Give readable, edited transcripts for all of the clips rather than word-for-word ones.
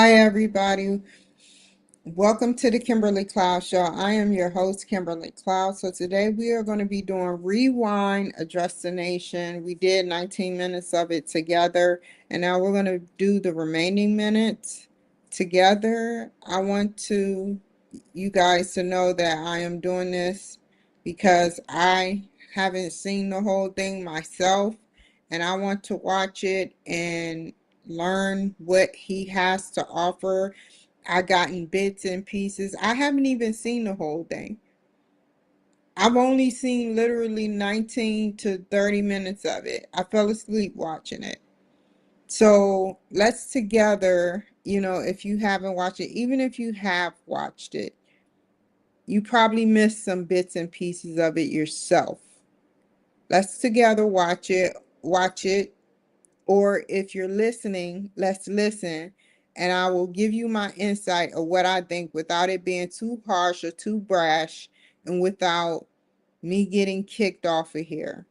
Hi, everybody. Welcome to the Kimberly Cloud Show. I am your host, Kimberly Cloud. So today we are going to be doing Rewind, Address the Nation. We did 19 minutes of it together, and now we're going to do the remaining minutes together. I want you guys to know that I am doing this because I haven't seen the whole thing myself, and I want to watch it and learn what he has to offer. I gotten bits and pieces. I haven't even seen the whole thing. I've only seen literally 19 to 30 minutes of it. I fell asleep watching it. So let's together, if you haven't watched it, even if you have watched it, you probably missed some bits and pieces of it yourself. Let's together watch it. Or if you're listening, let's listen. And I will give you my insight of what I think without it being too harsh or too brash and without me getting kicked off of here.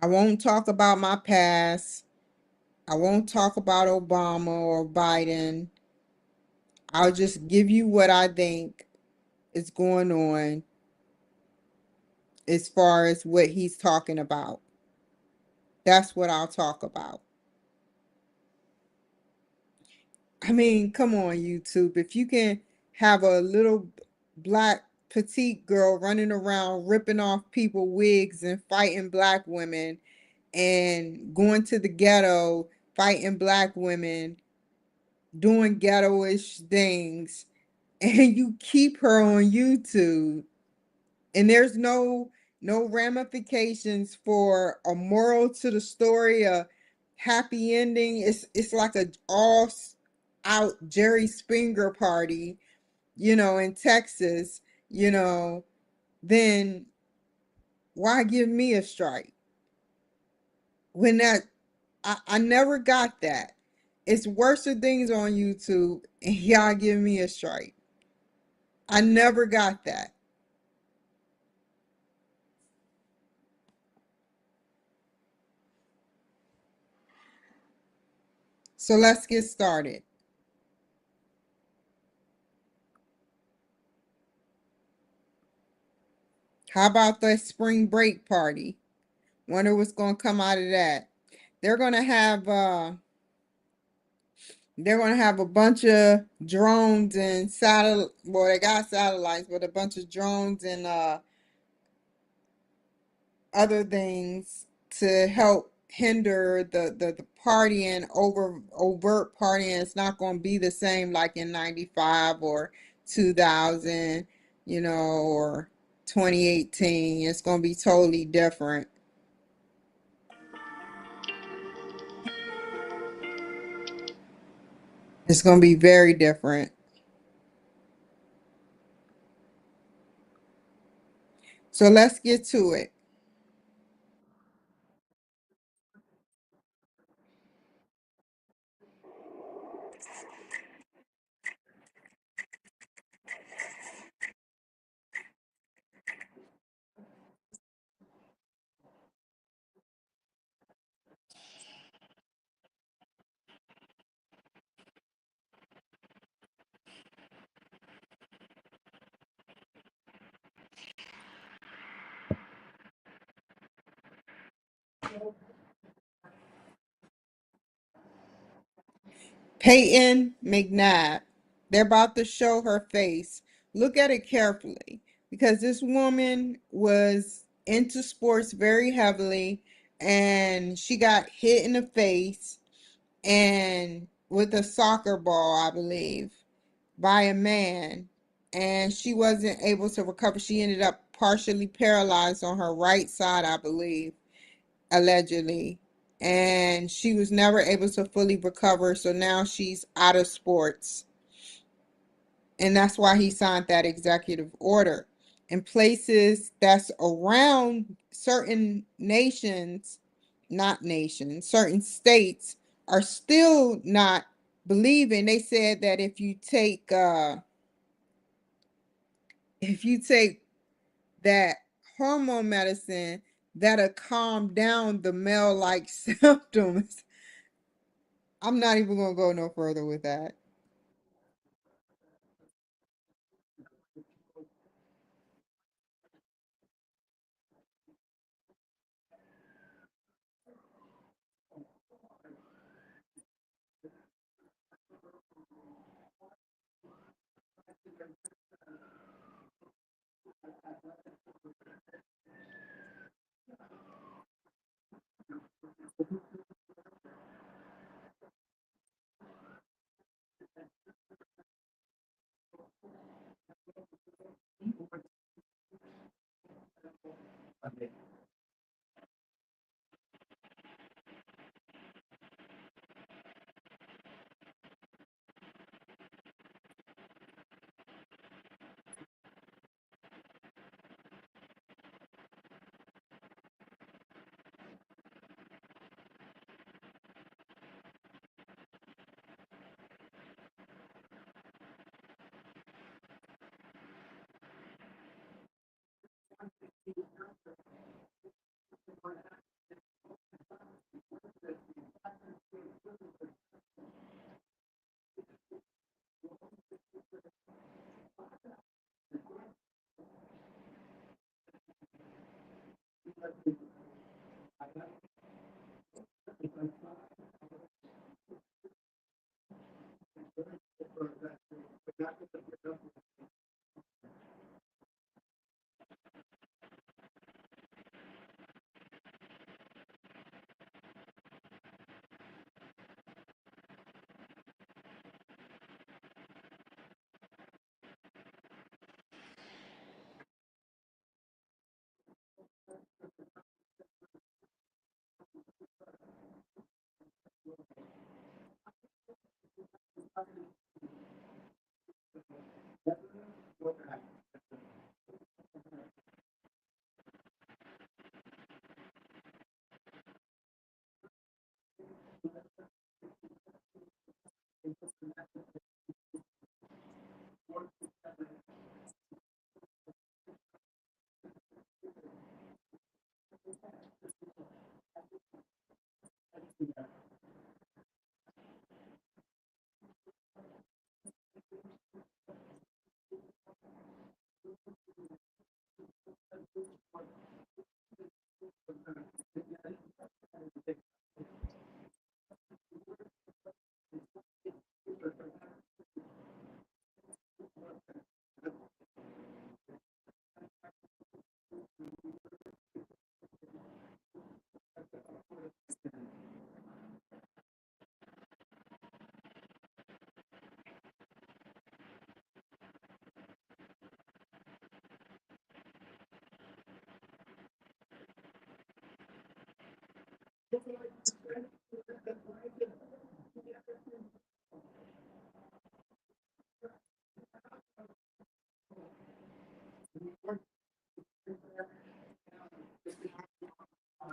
I won't talk about my past. I won't talk about Obama or Biden. I'll just give you what I think is going on as far as what he's talking about. That's what I'll talk about. I mean, come on, YouTube. If you can have a little black petite girl running around ripping off people wigs and fighting black women and going to the ghetto fighting black women doing ghetto-ish things, and you keep her on YouTube and there's no ramifications for a moral to the story, a happy ending. It's like a all out Jerry Springer party, in Texas, then why give me a strike? When I never got that. It's worse things on YouTube and y'all give me a strike. I never got that. So let's get started. How about the spring break party? Wonder what's gonna come out of that. They're gonna have uh they're gonna have a bunch of drones and well, they got satellites, but a bunch of drones and other things to help hinder the partying, overt partying. It's not gonna be the same like in 95 or 2000, or 2018. It's gonna be totally different. It's gonna be very different. So let's get to it. Peyton McNabb. They're about to show her face. Look at it carefully because this woman was into sports very heavily and she got hit in the face and with a soccer ball, I believe, by a man, and she wasn't able to recover. She ended up partially paralyzed on her right side, I believe, allegedly, and she was never able to fully recover, so now she's out of sports, and that's why he signed that executive order. In places that's around certain nations, not nations, certain states are still not believing. They said that if you take that hormone medicine, that'll calm down the male like symptoms. I'm not even gonna go no further with that.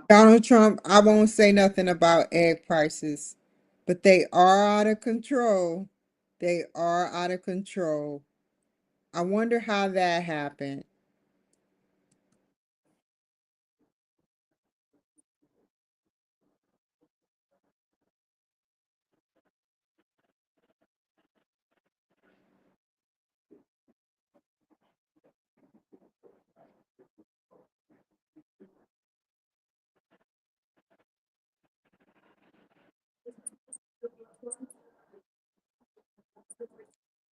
Donald Trump, I won't say nothing about egg prices, but they are out of control. They are out of control. I wonder how that happened.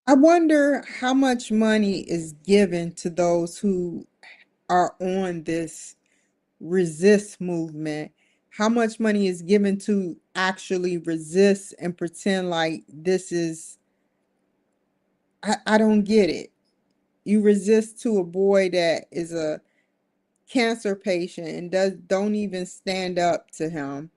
I wonder how much money is given to those who are on this resist movement. How much money is given to actually resist and pretend like this is, I don't get it. You resist to a boy that is a cancer patient and don't even stand up to him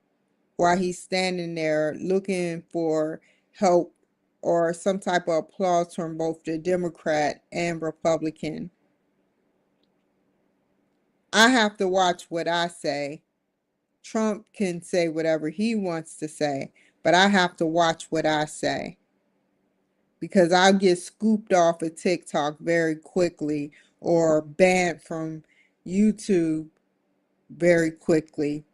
while he's standing there looking for help or some type of applause from both the Democrat and Republican. I have to watch what I say. Trump can say whatever he wants to say, but I have to watch what I say because I'll get scooped off of TikTok very quickly or banned from YouTube very quickly.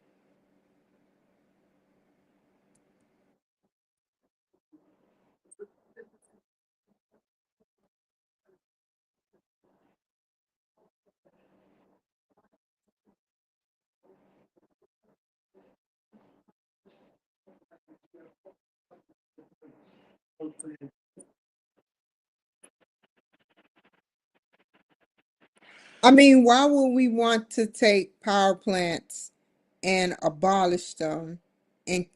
I mean, why would we want to take power plants and abolish them and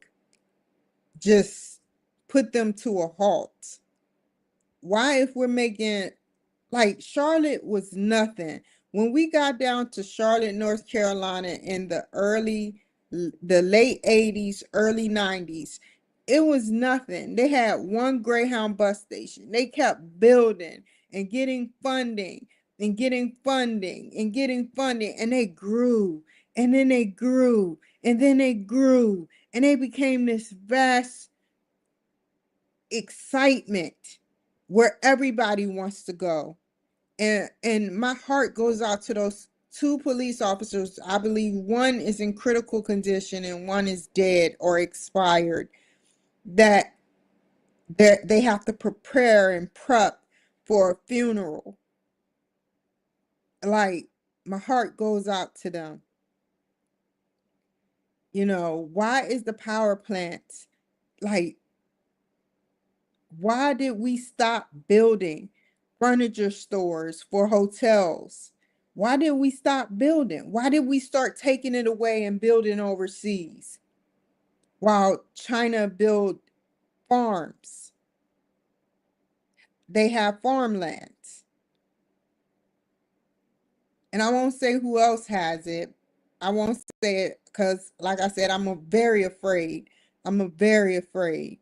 just put them to a halt? Why, if we're making, like, Charlotte was nothing. When we got down to Charlotte, North Carolina in the late 80s, early 90s, it was nothing. They had one Greyhound bus station. They kept building and getting funding and getting funding and getting funding, and they grew and then they grew and then they grew and they became this vast excitement where everybody wants to go. And my heart goes out to those two police officers. I believe one is in critical condition and one is dead or expired, that they have to prepare and prep for a funeral. Like, my heart goes out to them. Why is the power plant, like, why did we stop building furniture stores for hotels? Why did we stop building? Why did we start taking it away and building overseas while China built farms? They have farmlands. And I won't say who else has it. I won't say it because, like I said, very afraid. Very afraid.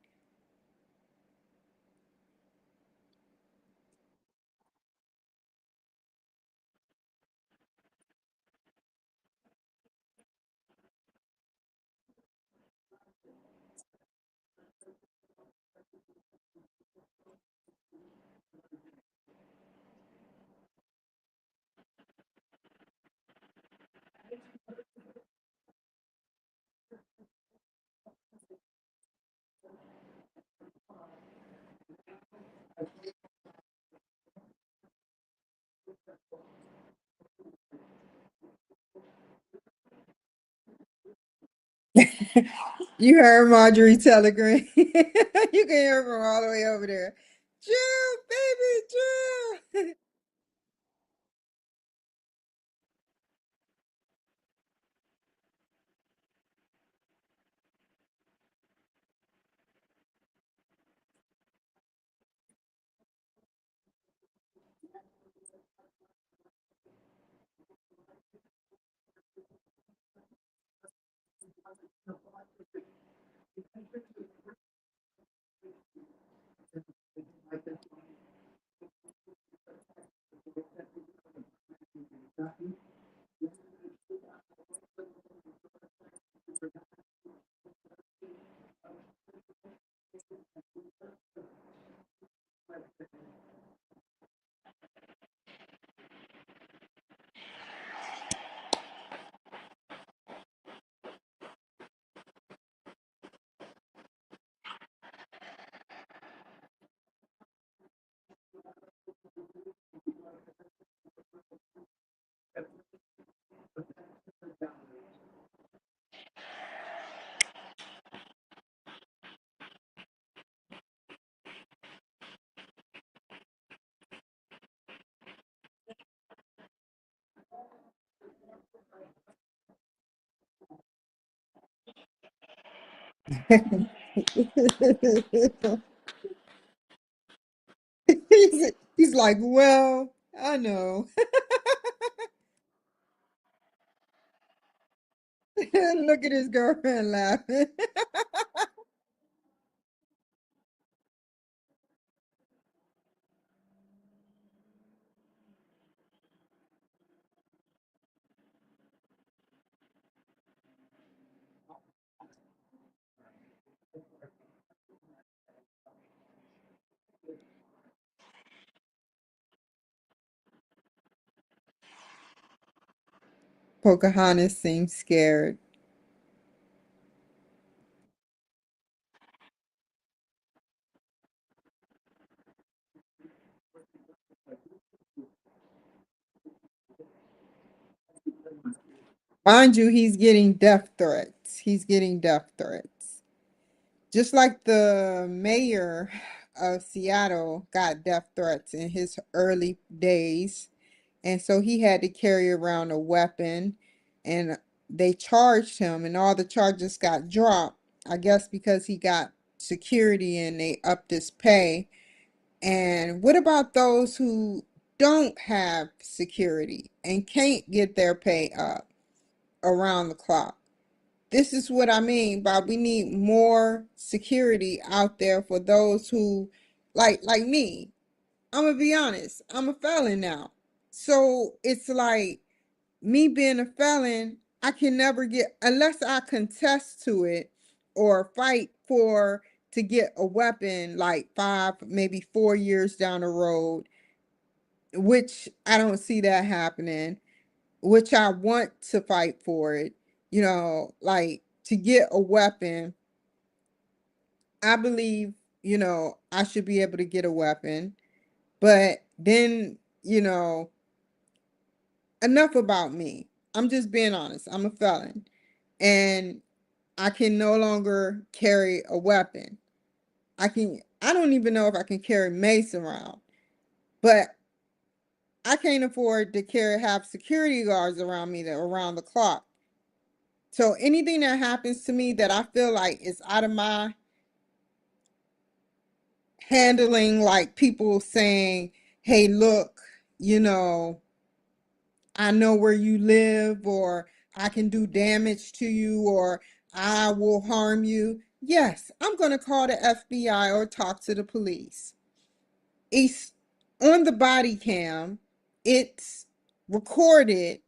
You heard Marjorie Telegram. You can hear her from all the way over there. Jill, baby, Jill. He's like, well, I know. Look at his girlfriend laughing. Pocahontas seems scared. Mind you, he's getting death threats. He's getting death threats. Just like the mayor, of Seattle got death threats in his early days. And so he had to carry around a weapon, and they charged him, and all the charges got dropped. I guess because he got security and they upped his pay. And what about those who don't have security and can't get their pay up around the clock? This is what I mean by we need more security out there for those who like me. I'm gonna be honest, I'm a felon now. So it's like me being a felon, I can never get, unless I contest to it or fight for to get a weapon like 5, maybe 4 years down the road, which I don't see that happening, which I want to fight for it, like to get a weapon. I believe, I should be able to get a weapon, but then, enough about me. I'm just being honest. I'm a felon and I can no longer carry a weapon. I don't even know if I can carry mace around, but I can't afford to have security guards around me that around the clock. So anything that happens to me that I feel like is out of my handling, like people saying, hey, look, you know, I know where you live, or I can do damage to you, or I will harm you. Yes, I'm going to call the FBI or talk to the police. It's on the body cam, it's recorded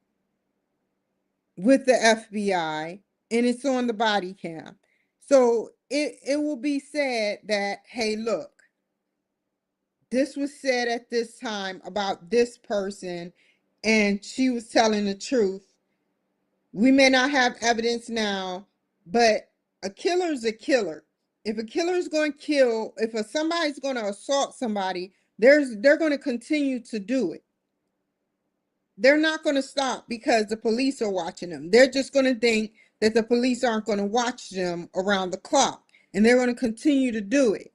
with the FBI, and it's on the body cam. So it will be said that, hey, look, this was said at this time about this person, and she was telling the truth. We may not have evidence now, but a killer is a killer. If a killer is going to kill, if somebody's going to assault somebody, they're going to continue to do it. They're not going to stop because the police are watching them. They're just going to think that the police aren't going to watch them around the clock, and they're going to continue to do it.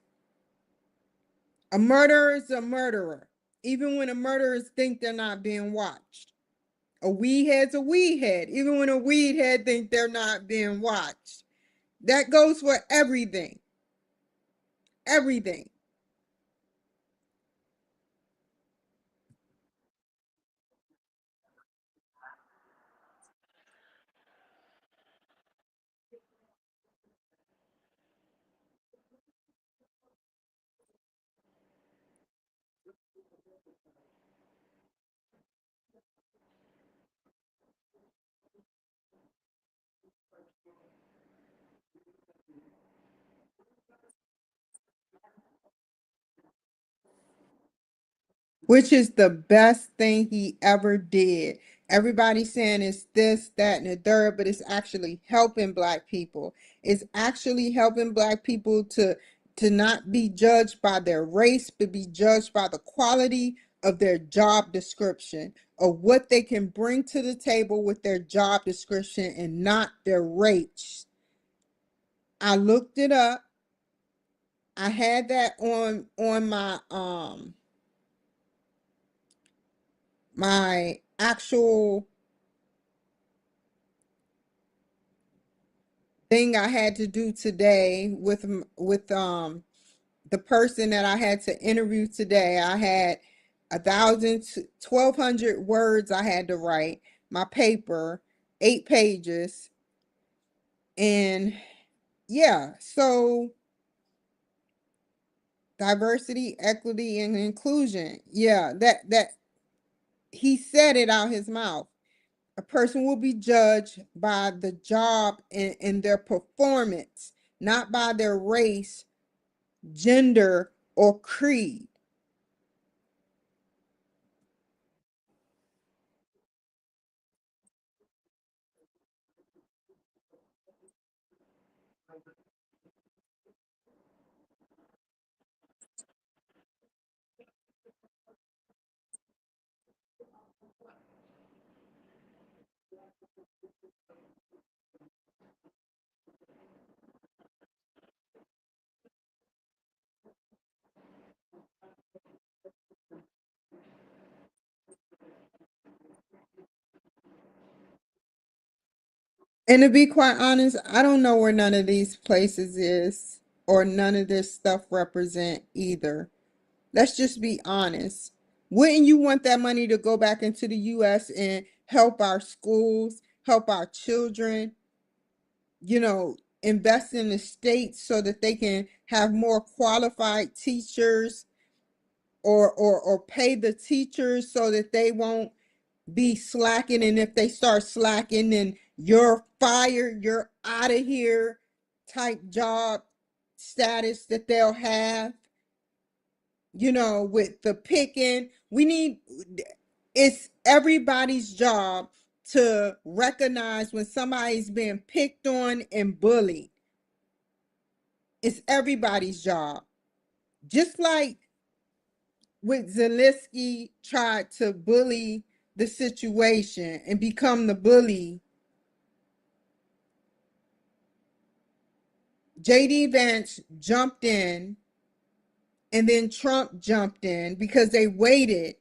A murderer is a murderer, even when a murderer think they're not being watched. A weed head's a weed head, even when a weed head think they're not being watched. That goes for everything. Everything. Which is the best thing he ever did. Everybody's saying it's this, that, and the third, but it's actually helping Black people. It's actually helping Black people to not be judged by their race, but be judged by the quality of their job description, of what they can bring to the table with their job description and not their race. I looked it up. I had that on my actual thing I had to do today with the person that I had to interview today. I had 1,200 words I had to write, my paper, 8 pages. And yeah, so diversity, equity, and inclusion. Yeah, that he said it out his mouth. A person will be judged by the job and their performance, not by their race, gender, or creed. And to be quite honest, I don't know where none of these places is or none of this stuff represent either. Let's just be honest. Wouldn't you want that money to go back into the US and help our schools, help our children, invest in the states so that they can have more qualified teachers, or pay the teachers so that they won't be slacking, and if they start slacking, then you're fired, you're out of here type job status that they'll have, with the picking. It's everybody's job to recognize when somebody's being picked on and bullied. It's everybody's job. Just like with Zelensky tried to bully the situation and become the bully, JD Vance jumped in, and then Trump jumped in because they waited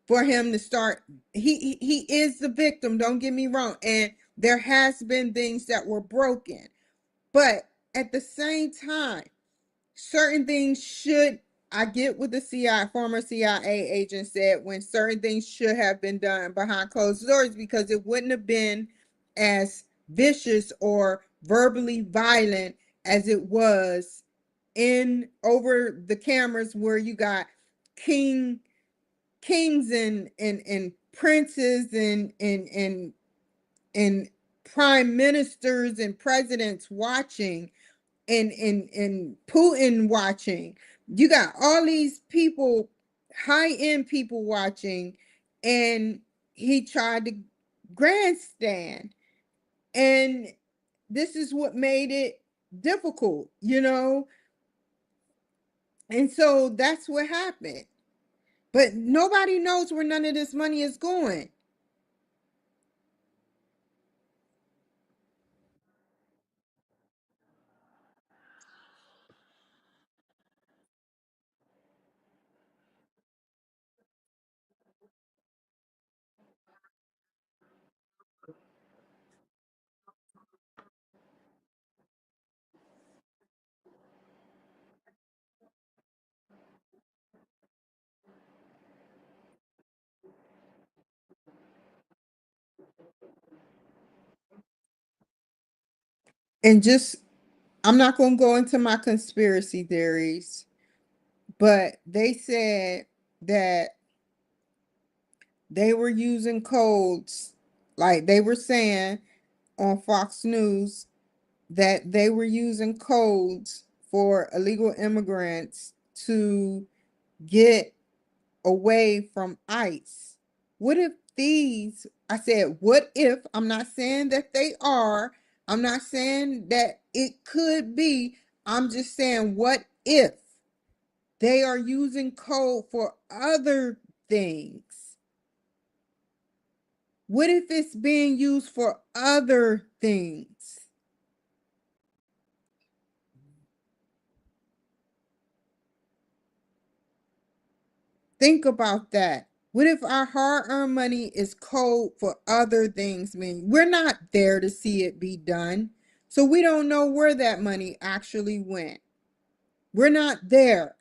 for him to start. He is the victim, don't get me wrong, and there has been things that were broken, but at the same time, certain things should, I get what the former CIA agent said, when certain things should have been done behind closed doors, because it wouldn't have been as vicious or verbally violent as it was in over the cameras, where you got kings and princes and prime ministers and presidents watching, and Putin watching. You got all these people, high-end people watching, and he tried to grandstand. And this is what made it difficult. And so that's what happened. But nobody knows where none of this money is going. And just, I'm not going to go into my conspiracy theories, but they said that they were using codes, like they were saying on Fox News, that they were using codes for illegal immigrants to get away from ICE. What if I said, what if, I'm not saying that they are, I'm not saying that it could be, I'm just saying, what if they are using code for other things? What if it's being used for other things? Think about that. What if our hard-earned money is code for other things? I mean, we're not there to see it be done. So we don't know where that money actually went. We're not there.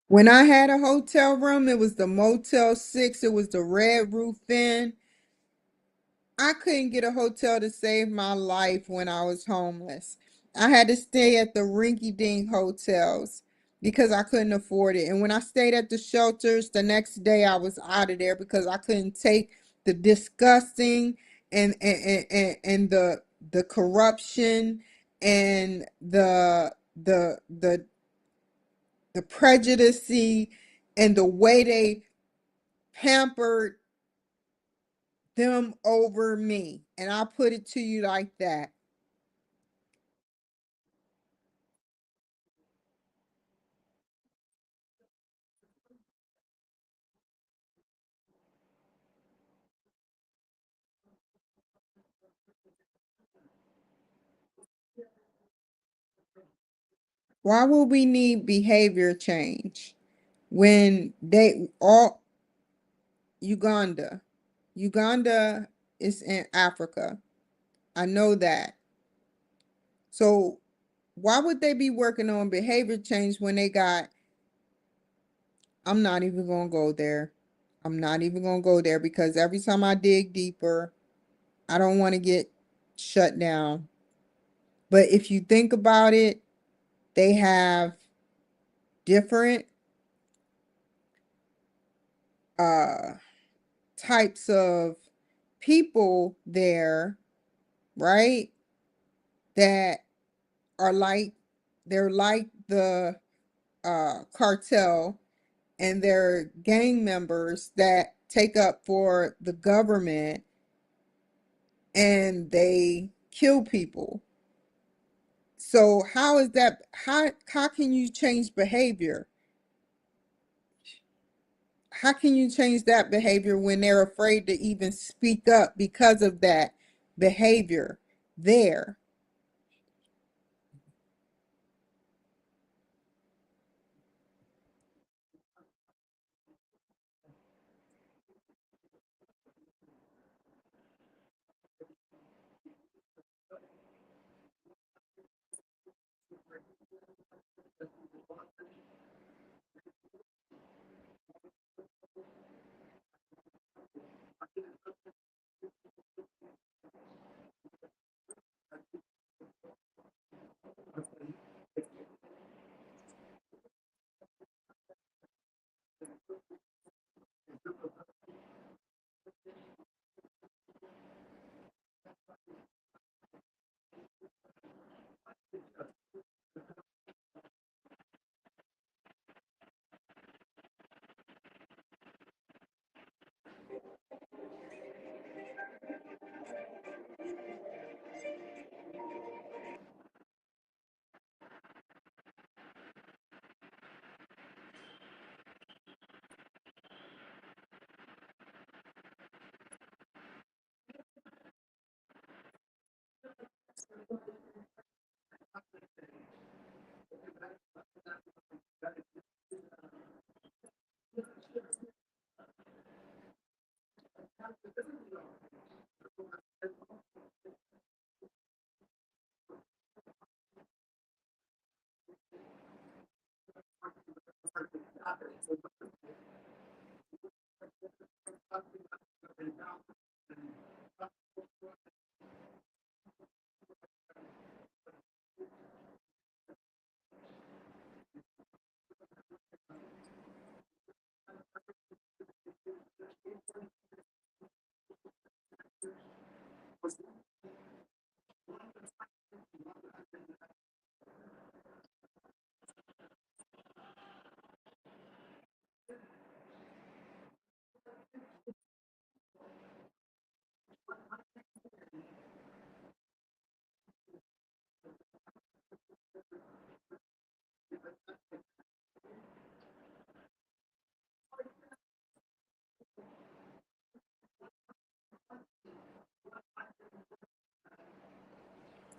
When I had a hotel room, it was the Motel 6. It was the Red Roof Inn. I couldn't get a hotel to save my life when I was homeless. I had to stay at the rinky-dink hotels. because I couldn't afford it. And when I stayed at the shelters, the next day I was out of there because I couldn't take the disgusting and the corruption and the prejudice and the way they pampered them over me. And I'll put it to you like that. Why would we need behavior change when they all Uganda? Uganda is in Africa. I know that. So why would they be working on behavior change when they got, I'm not even gonna go there. I'm not even gonna go there because every time I dig deeper, I don't want to get shut down. But if you think about it, they have different uh types of people there, right? That are like they're like the cartel, and they're gang members that take up for the government and they kill people. So how is that, how can you change behavior? How can you change that behavior when they're afraid to even speak up because of that behavior there?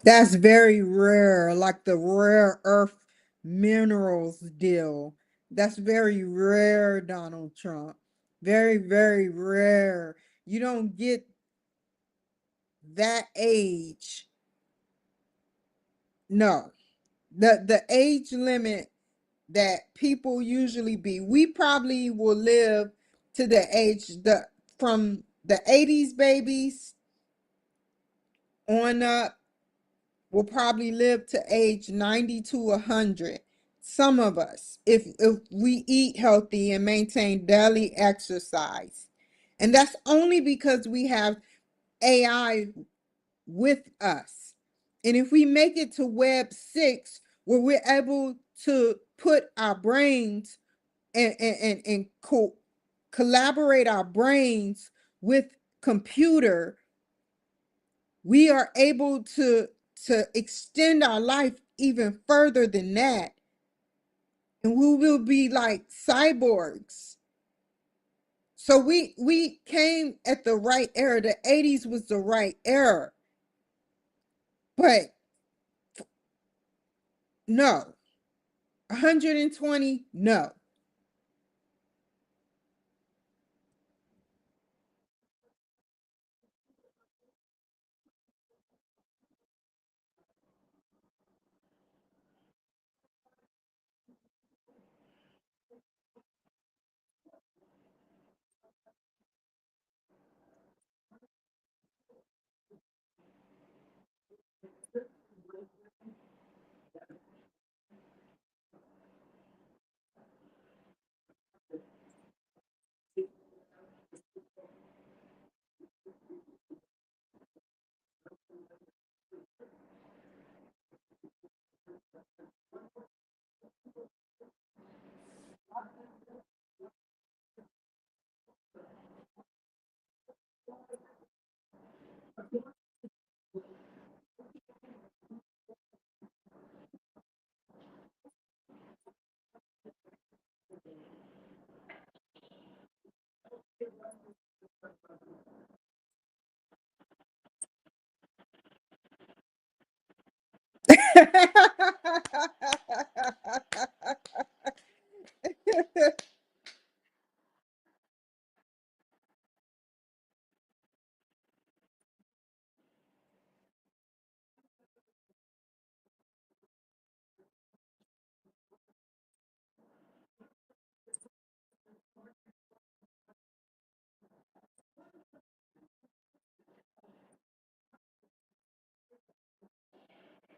That's very rare, like the rare earth minerals deal. That's very rare, Donald Trump. Very, very rare. You don't get that age. No. The age limit that people usually be, we probably will live to the age from the 80s babies on up will probably live to age 90 to 100. some of us, if we eat healthy and maintain daily exercise. And that's only because we have AI with us. And if we make it to Web 6, where we're able to put our brains and collaborate our brains with computer, we are able to extend our life even further than that. And we will be like cyborgs. So we came at the right era. The 80s was the right era. But no, 120, no.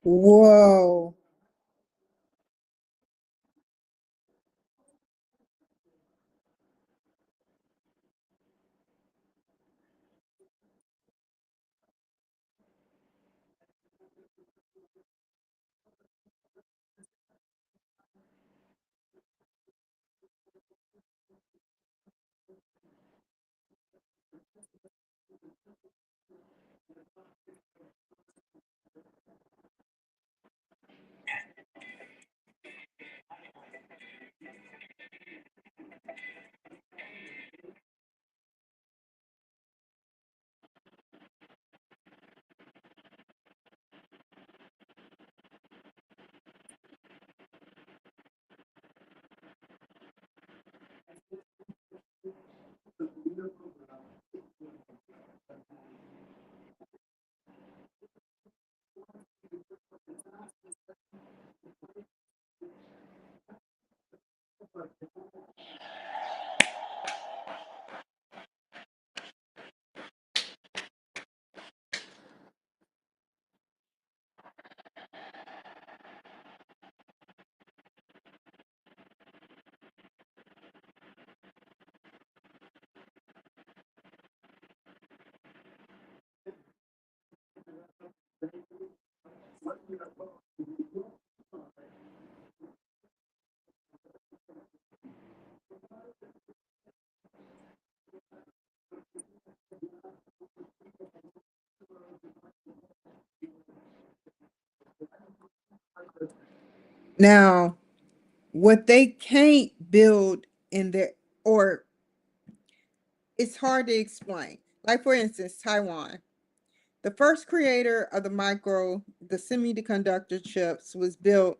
Whoa. Now, what they can't build in their, or it's hard to explain. Like, for instance, Taiwan. The first creator of the semiconductor chips was built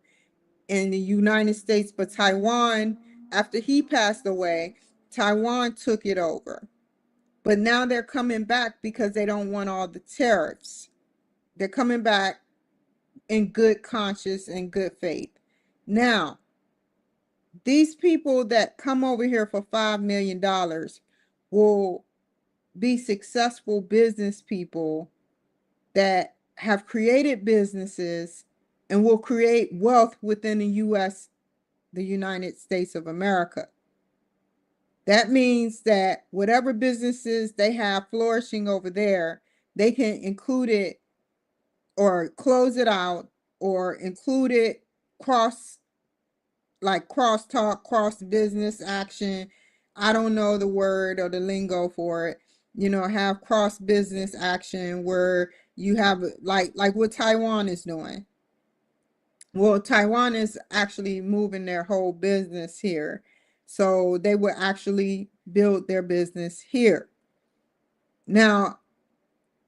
in the United States, but Taiwan, after he passed away, Taiwan took it over. But now they're coming back because they don't want all the tariffs. They're coming back in good conscience and good faith. Now, these people that come over here for $5 million will be successful business people that have created businesses and will create wealth within the U.S. the United States of America. That means that whatever businesses they have flourishing over there, they can include it or close it out or include it cross, like crosstalk, cross business action. I don't know the word or the lingo for it. Have cross business action where you have like what Taiwan is doing. Well, Taiwan is actually moving their whole business here. So they will actually build their business here. Now,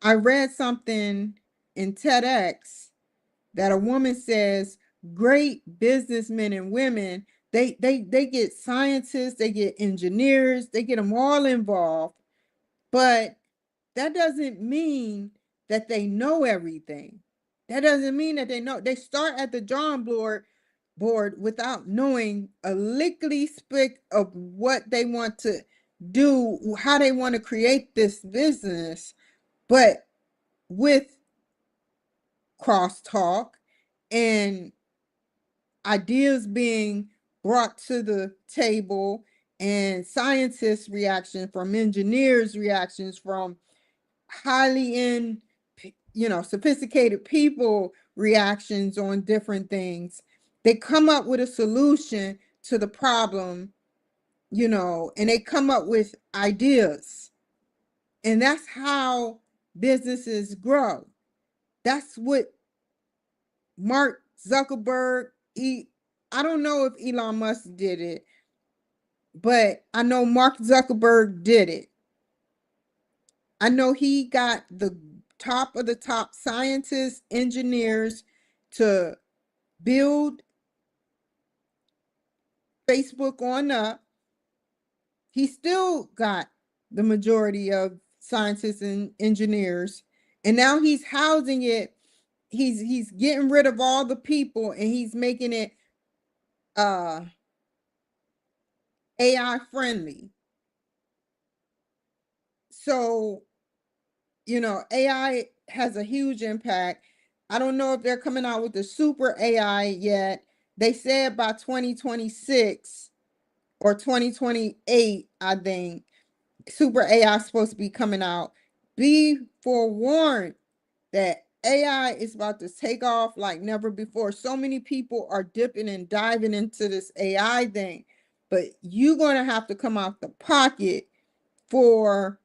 I read something in TEDx that a woman says great businessmen and women, they get scientists, they get engineers, they get them all involved, but that doesn't mean that they know everything. That doesn't mean that they know. They start at the drawing board without knowing a lickety spick of what they want to do, how they want to create this business, but with crosstalk and ideas being brought to the table and scientists' reaction from engineers' reactions from highly in sophisticated people reactions on different things, they come up with a solution to the problem, and they come up with ideas, and that's how businesses grow. That's what Mark Zuckerberg, I don't know if Elon Musk did it, but I know Mark Zuckerberg did it. I know he got the top of the top scientists, engineers to build Facebook on up. He still got the majority of scientists and engineers, and now he's housing it. He's getting rid of all the people, and he's making it uh AI friendly. So, AI has a huge impact. I don't know if they're coming out with the super AI yet. They said by 2026 or 2028, I think, super AI is supposed to be coming out. Be forewarned that AI is about to take off like never before. So many people are dipping and diving into this AI thing, but you're going to have to come out the pocket for,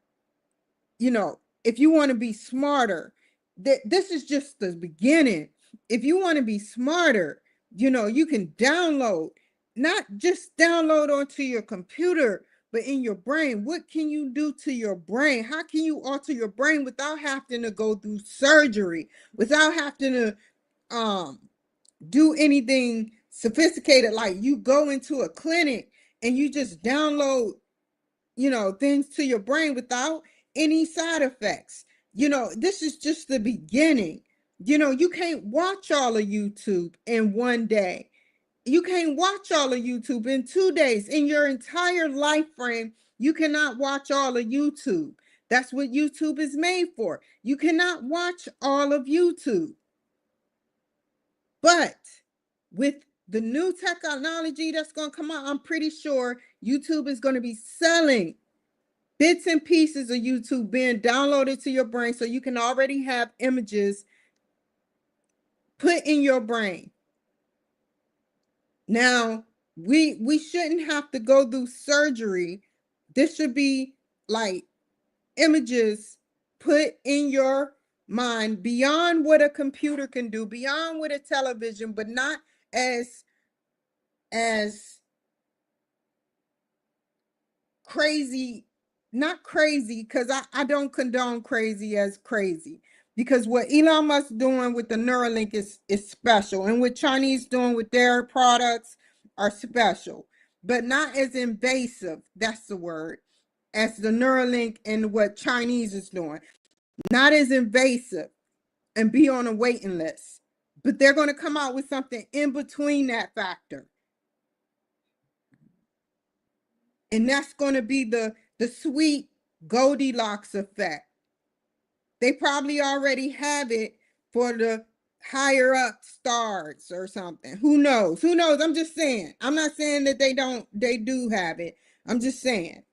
if you want to be smarter. This is just the beginning. If you want to be smarter, you can download, not just download onto your computer, but in your brain. What can you do to your brain? How can you alter your brain without having to go through surgery, without having to um do anything sophisticated, like you go into a clinic and you just download things to your brain without any side effects. This is just the beginning. You can't watch all of YouTube in one day. You can't watch all of YouTube in 2 days. In your entire life frame, you cannot watch all of YouTube. That's what YouTube is made for. You cannot watch all of YouTube. But with the new technology that's going to come out, I'm pretty sure YouTube is going to be selling bits and pieces of YouTube being downloaded to your brain, so you can already have images put in your brain. Now, we shouldn't have to go through surgery. This should be like images put in your mind beyond what a computer can do, beyond what a television, but not as crazy, not crazy, because I don't condone crazy as crazy. Because what Elon Musk doing with the Neuralink is special, and what Chinese doing with their products are special, but not as invasive. That's the word, as the Neuralink and what Chinese is doing. Not as invasive and be on a waiting list. But they're going to come out with something in between that factor. And that's going to be the sweet Goldilocks effect. They probably already have it for the higher up stars or something. Who knows? Who knows? I'm just saying. I'm not saying that they don't, they do have it. I'm just saying.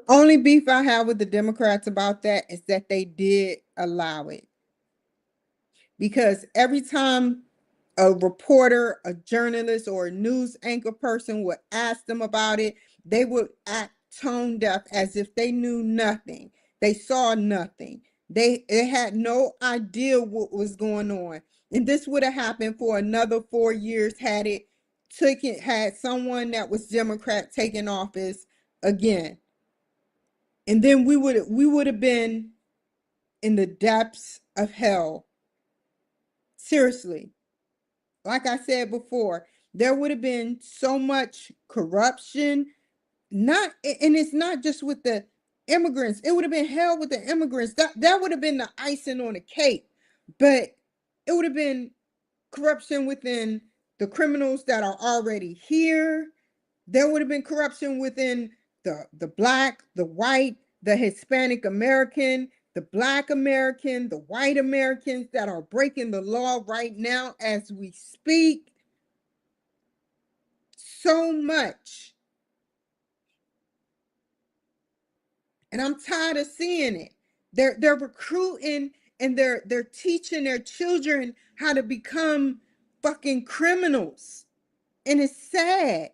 Only beef I have with the Democrats about that is that they did allow it. Because every time a reporter, a journalist, or a news anchor person would ask them about it, they would act tone deaf as if they knew nothing. They saw nothing. They had no idea what was going on. And this would have happened for another 4 years had it taken had someone that was Democrat taken office again. And then we would have been in the depths of hell. Seriously. Like I said before, there would have been so much corruption. Not, and it's not just with the immigrants. It would have been hell with the immigrants. That would have been the icing on the cake. But it would have been corruption within the criminals that are already here. There would have been corruption within the black, the white, the Hispanic American, the black American, the white Americans that are breaking the law right now as we speak. So much. And I'm tired of seeing it. They're recruiting and they're teaching their children how to become fucking criminals. And it's sad.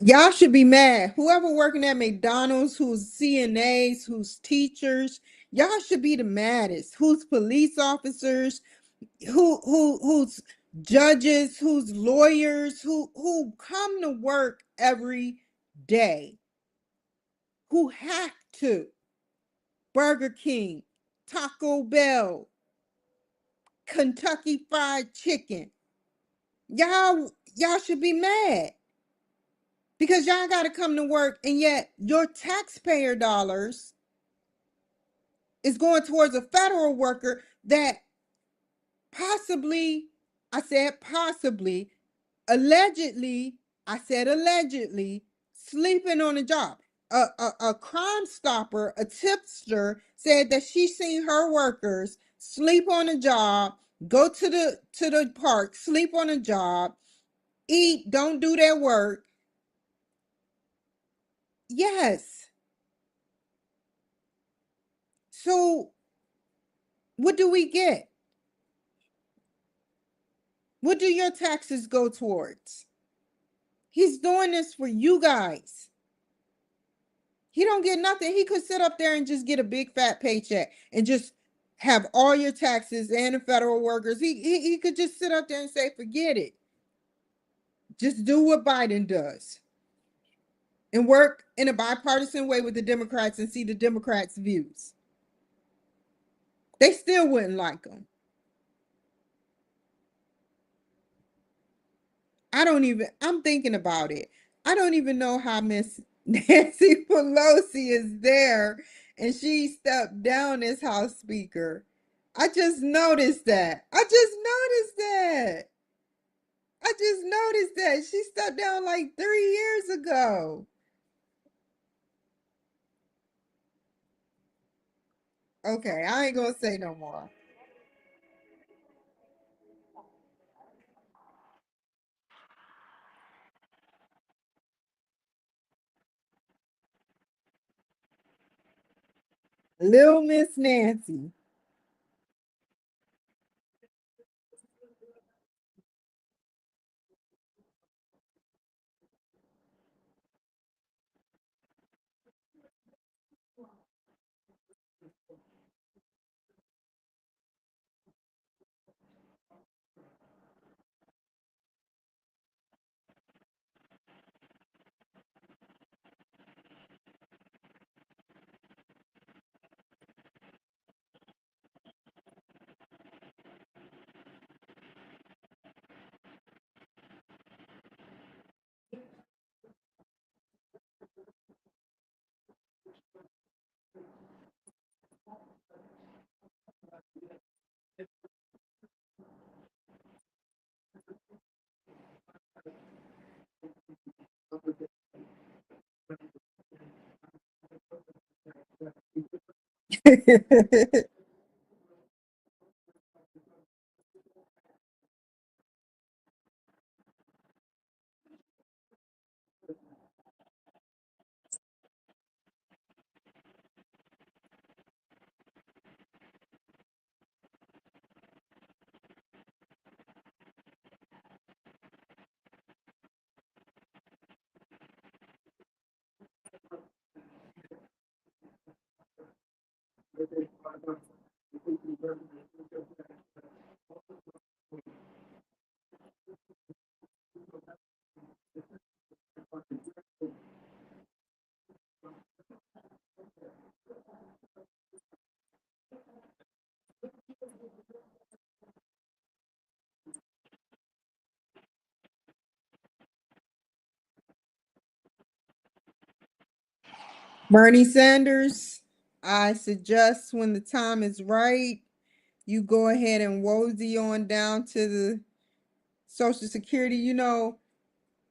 Y'all should be mad. Whoever working at McDonald's, who's CNAs, who's teachers, y'all should be the maddest. Who's police officers, who's judges, who's lawyers, who come to work every day, who have to. Burger King, Taco Bell, Kentucky Fried Chicken. Y'all should be mad because y'all got to come to work and yet your taxpayer dollars is going towards a federal worker that possibly, I said possibly, allegedly, I said allegedly, sleeping on a job. A Crime Stopper, a tipster, said that she seen her workers sleep on a job, go to the park, sleep on a job, eat, don't do their work. Yes. So what do we get? What do your taxes go towards? He's doing this for you guys. He don't get nothing. He could sit up there and just get a big fat paycheck and just have all your taxes and the federal workers. He could just sit up there and say, forget it. Just do what Biden does and work in a bipartisan way with the Democrats and see the Democrats' views. They still wouldn't like him. I'm thinking about it. I don't even know how Miss Nancy Pelosi is there and she stepped down as House Speaker. I just noticed that. I just noticed that. She stepped down like 3 years ago. Okay, I ain't gonna say no more. Little Miss Nancy. Bernie Sanders, I suggest when the time is right, you go ahead and wosy on down to the Social Security.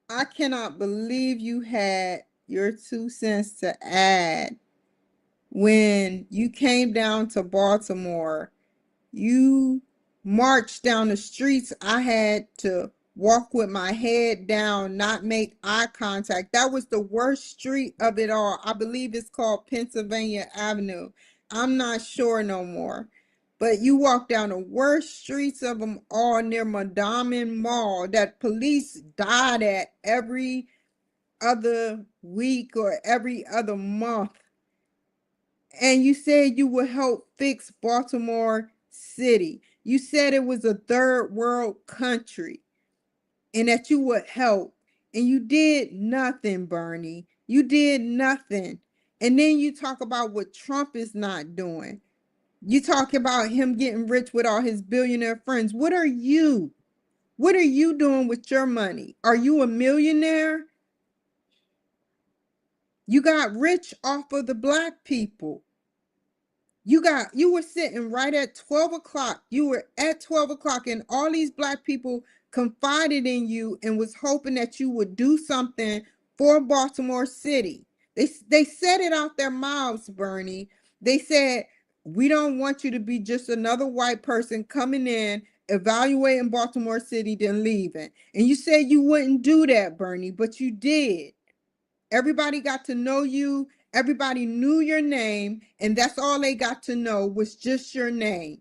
I cannot believe you had your 2 cents to add when you came down to Baltimore. You marched down the streets. I had to walk with my head down, not make eye contact. That was the worst street of it all. I believe it's called Pennsylvania Avenue. I'm not sure no more. But you walk down the worst streets of them all near Madame Mall that police died at every other week or every other month, and you said you would help fix Baltimore City. You said it was a third world country and that you would help. And you did nothing, Bernie. You did nothing. And then you talk about what Trump is not doing. You talk about him getting rich with all his billionaire friends. What are you? What are you doing with your money? Are you a millionaire? You got rich off of the black people. You were sitting right at 12 o'clock. You were at 12 o'clock, and all these black people confided in you and was hoping that you would do something for Baltimore City. They said it out their mouths, Bernie. They said, we don't want you to be just another white person coming in, evaluating Baltimore City, then leaving. And you said you wouldn't do that, Bernie, but you did. Everybody got to know you. Everybody knew your name, and that's all they got to know was just your name.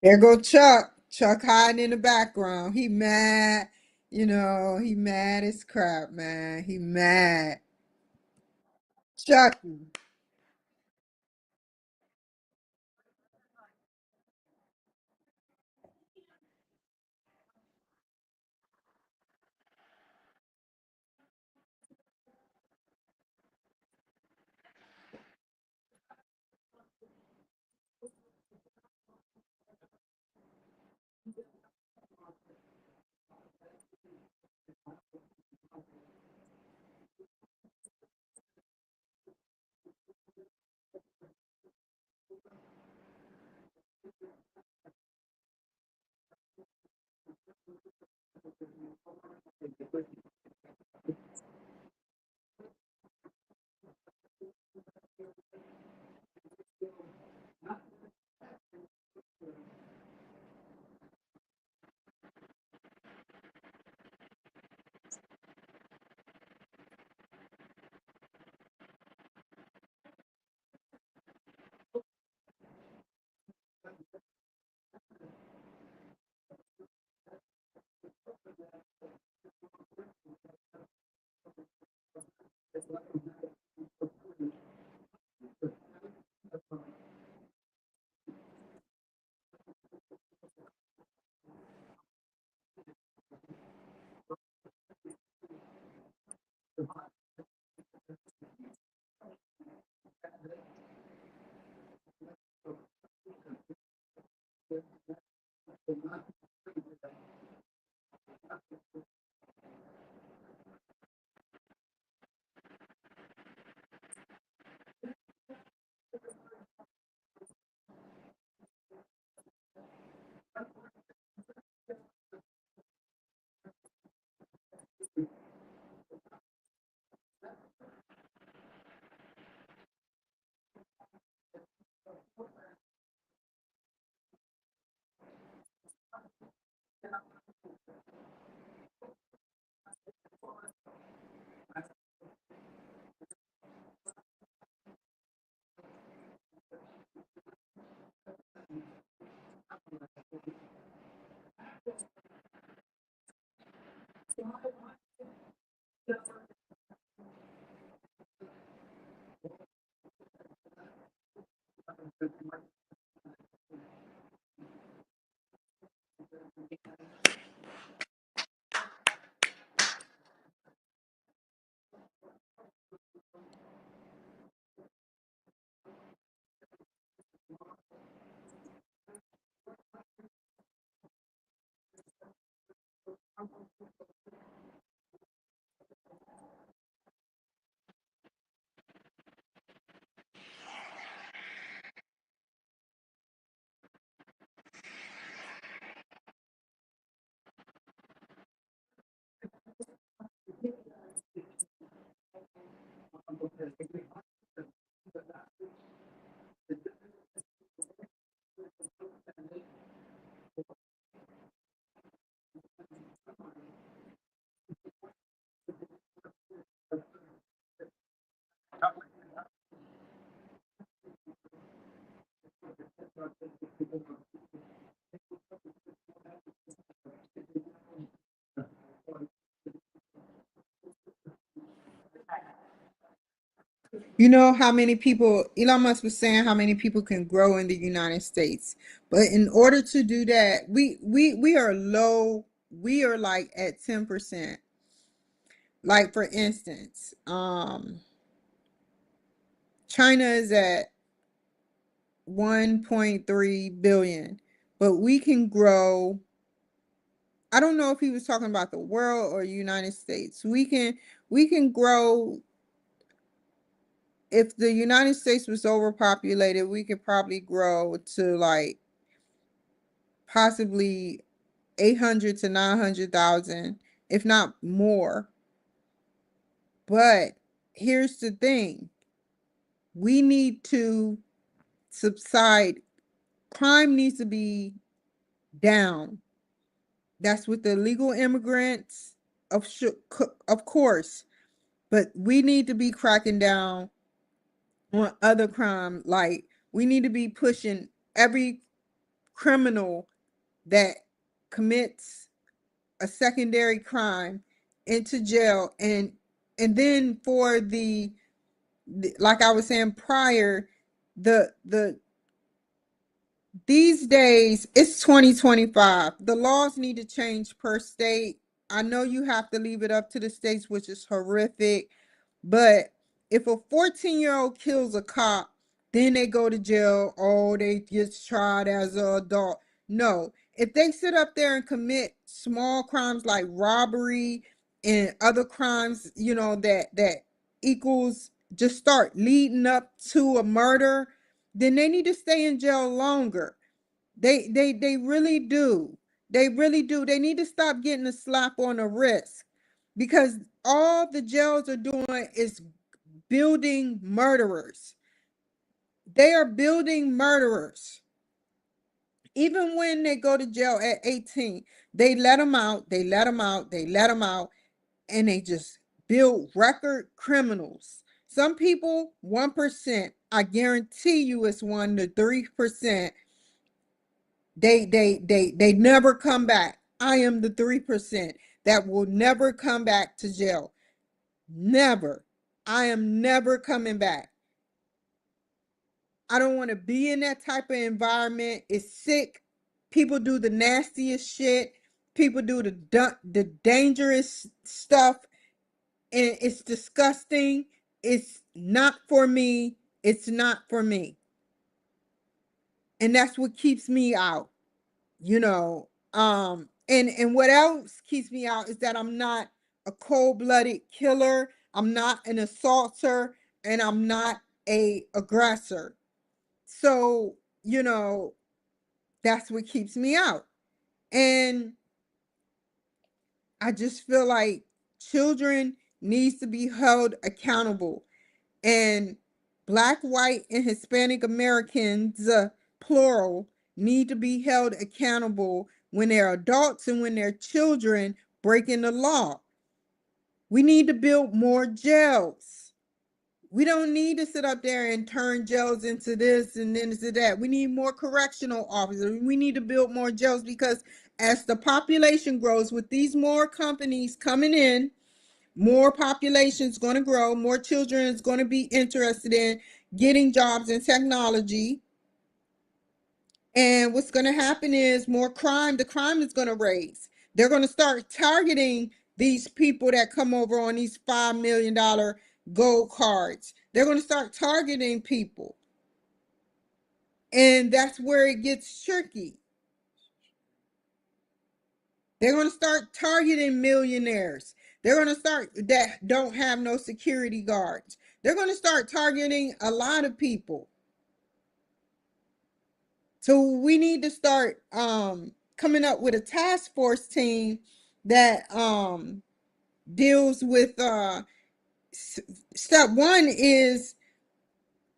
There go Chuck. Chuck hiding in the background. He mad. He mad as crap, man. He mad. Chuck. You know how many people, Elon Musk was saying how many people can grow in the United States. But in order to do that, we are low, we are like at 10%. Like for instance, China is at 1.3 billion, but we can grow. I don't know if he was talking about the world or United States. We can grow. If the United States was overpopulated, we could probably grow to like possibly 800 to 900,000, if not more. But here's the thing. We need to subside. Crime needs to be down. That's with the illegal immigrants, of course, but we need to be cracking down on other crime. Like we need to be pushing every criminal that commits a secondary crime into jail, and then for the like I was saying prior, the these days, it's 2025. The laws need to change per state. I know you have to leave it up to the states, which is horrific. But if a 14-year-old kills a cop, then they go to jail. Oh, they get tried as an adult. No. If they sit up there and commit small crimes like robbery and other crimes, that equals just start leading up to a murder, then they need to stay in jail longer. They really do. They really do. They need to stop getting a slap on the wrist because all the jails are doing is building murderers. They are building murderers. Even when they go to jail at 18, they let them out, they let them out, they let them out, and they just build record criminals. Some people, 1%, I guarantee you it's 1 to 3%. They never come back. I am the 3% that will never come back to jail. Never. I am never coming back. I don't want to be in that type of environment. It's sick. People do the nastiest shit. People do the dangerous stuff, and it's disgusting. It's not for me. It's not for me. And that's what keeps me out. And what else keeps me out is that I'm not a cold-blooded killer, I'm not an assaulter, and I'm not a aggressor. So, that's what keeps me out. And I just feel like children needs to be held accountable, and Black, white, and Hispanic Americans, plural, need to be held accountable when they're adults and when they're children breaking the law. We need to build more jails. We don't need to sit up there and turn jails into this and then into that. We need more correctional officers. We need to build more jails because as the population grows, with these more companies coming in, more population is going to grow, more children is going to be interested in getting jobs in technology. And what's going to happen is more crime, the crime is going to raise. They're going to start targeting these people that come over on these $5 million gold cards. They're going to start targeting people. And that's where it gets tricky. They're going to start targeting millionaires. They're going to start that don't have no security guards. They're going to start targeting a lot of people. So we need to start coming up with a task force team that deals with step one is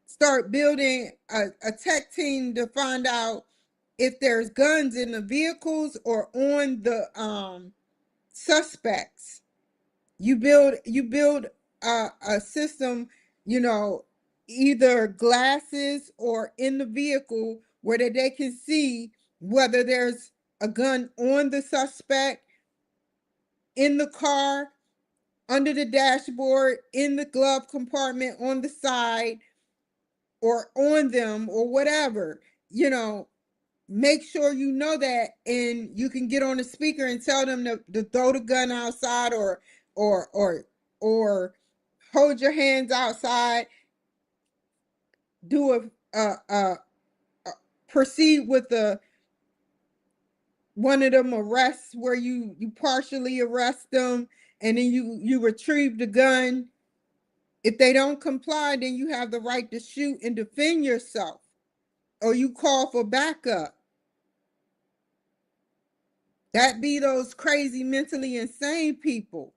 start building a tech team to find out if there's guns in the vehicles or on the suspects. You build a system, you know, either glasses or in the vehicle where they can see whether there's a gun on the suspect, in the car, under the dashboard, in the glove compartment, on the side, or on them, or whatever. You know, make sure you know that, and you can get on the speaker and tell them to throw the gun outside, or or or hold your hands outside, do a proceed with the one of them arrests where you partially arrest them, and then you retrieve the gun. If they don't comply, then you have the right to shoot and defend yourself, or you call for backup. That be those crazy mentally insane people.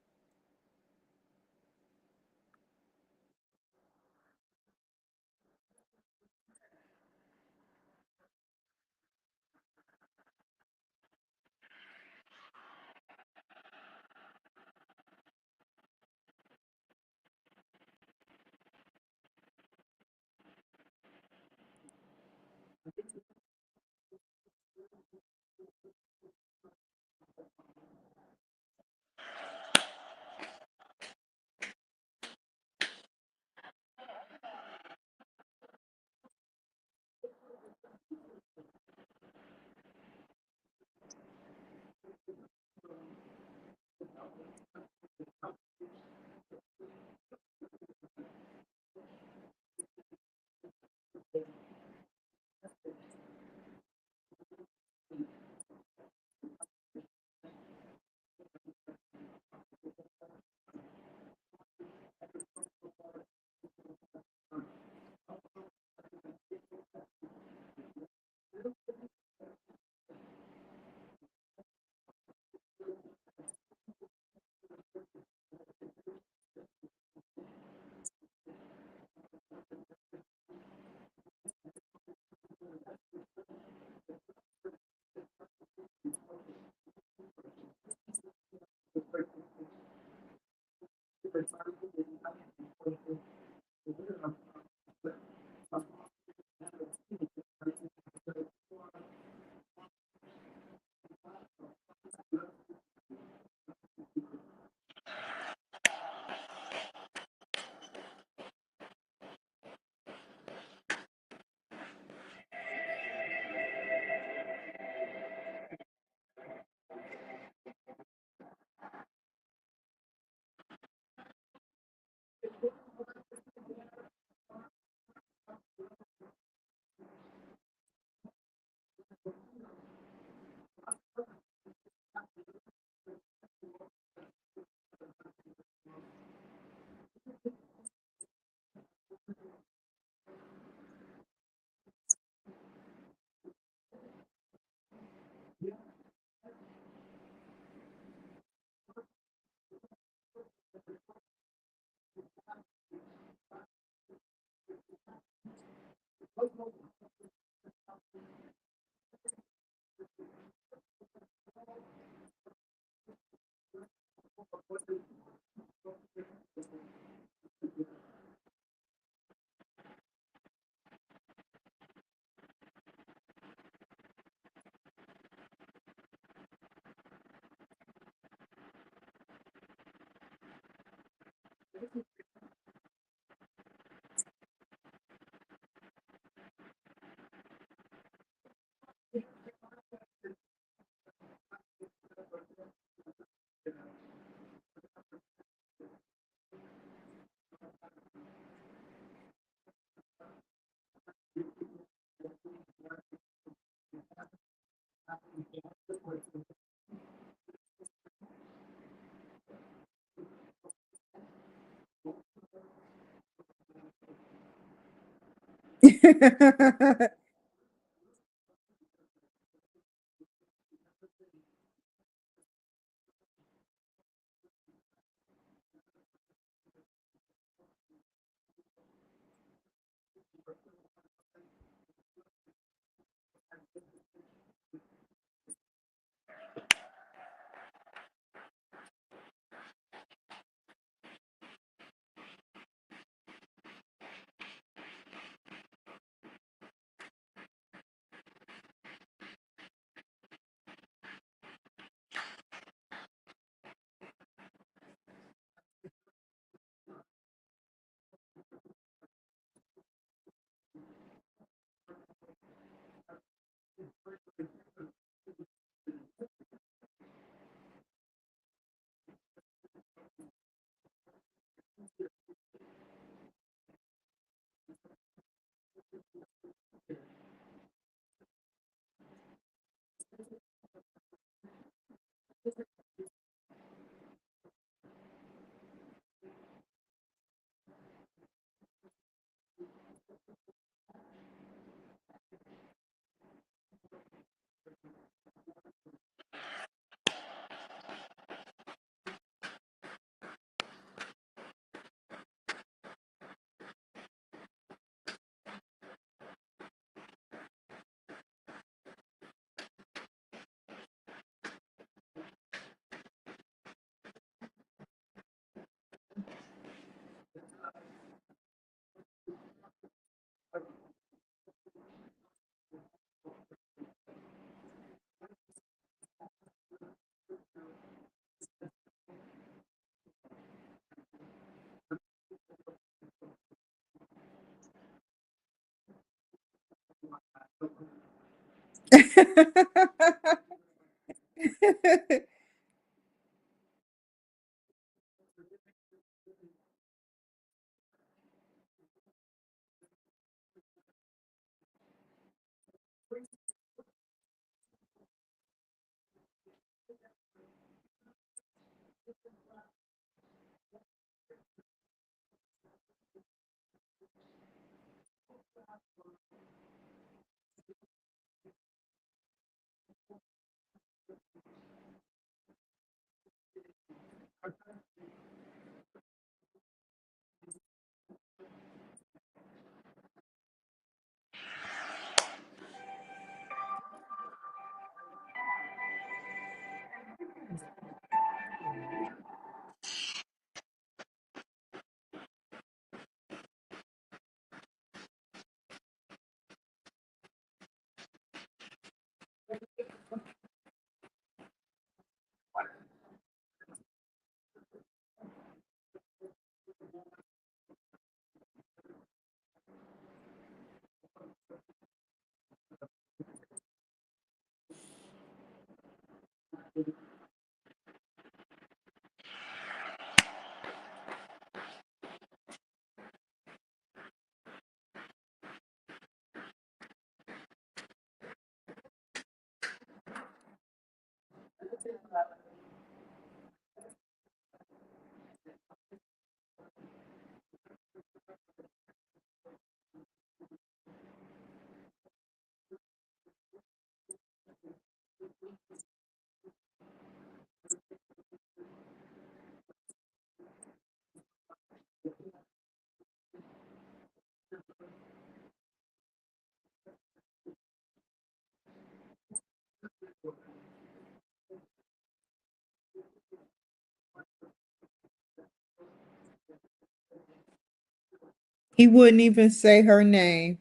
He wouldn't even say her name.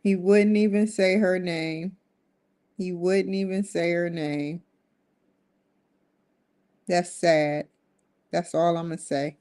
He wouldn't even say her name. He wouldn't even say her name. That's sad. That's all I'm gonna say.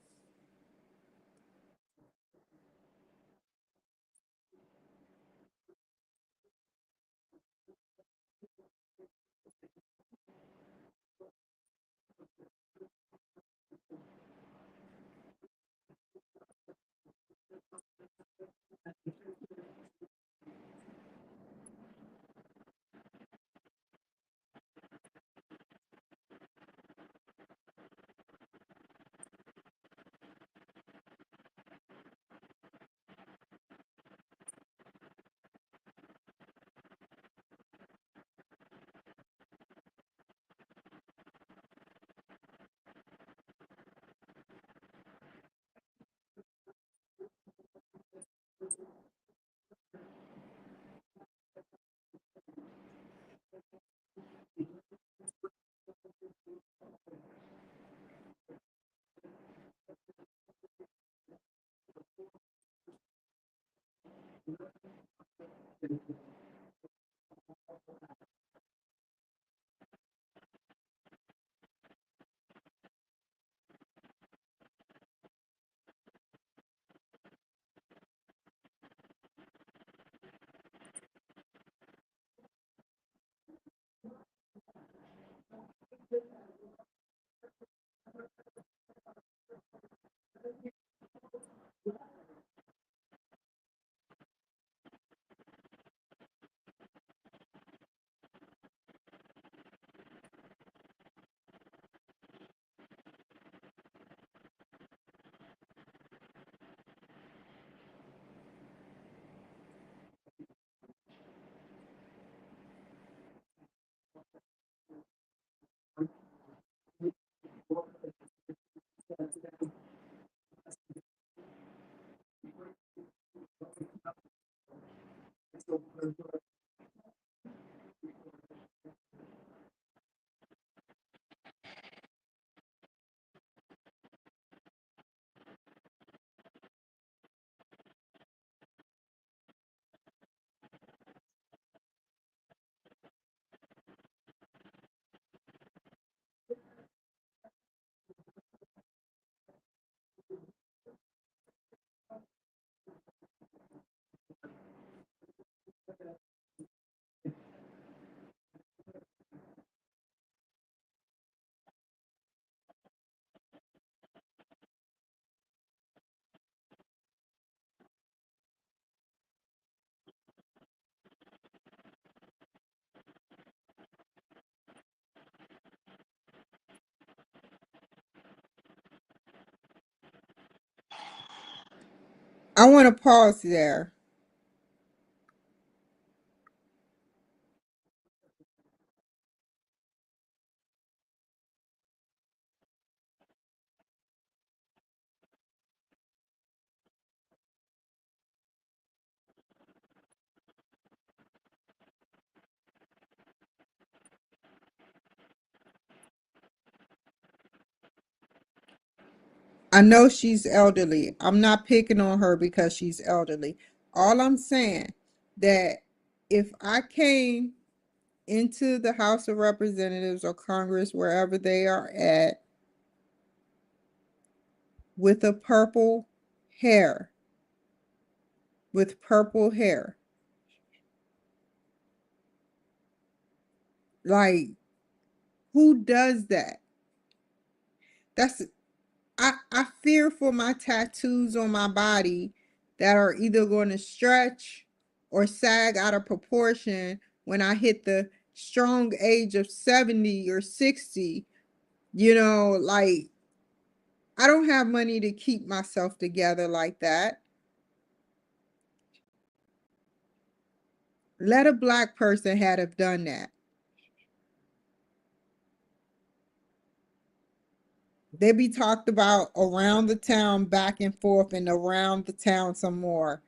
I want to pause there. I know she's elderly. I'm not picking on her because she's elderly. All I'm saying that if I came into the House of Representatives or Congress, wherever they are at, with a purple hair, with purple hair, like who does that? That's I fear for my tattoos on my body that are either going to stretch or sag out of proportion when I hit the strong age of 70 or 60. Like I don't have money to keep myself together like that. Let a black person have done that. They be talked about around the town, back and forth, and around the town some more.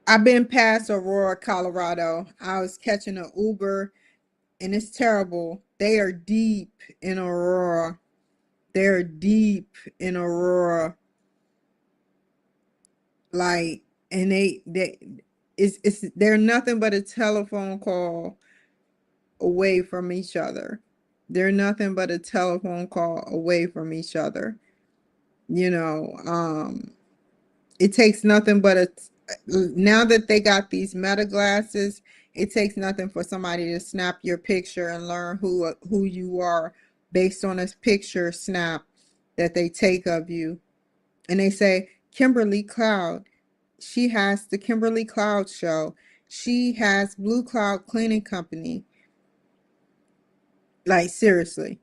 I've been past Aurora, Colorado. I was catching an Uber and it's terrible. They are deep in Aurora. They're deep in Aurora. Like, and it's they're nothing but a telephone call away from each other. They're nothing but a telephone call away from each other. You know, it takes nothing but a now that they got these meta glasses, it takes nothing for somebody to snap your picture and learn who you are based on this picture snap that they take of you. And they say, Kimberly Cloud, she has the Kimberly Cloud show. She has Blue Cloud Cleaning Company. Like seriously.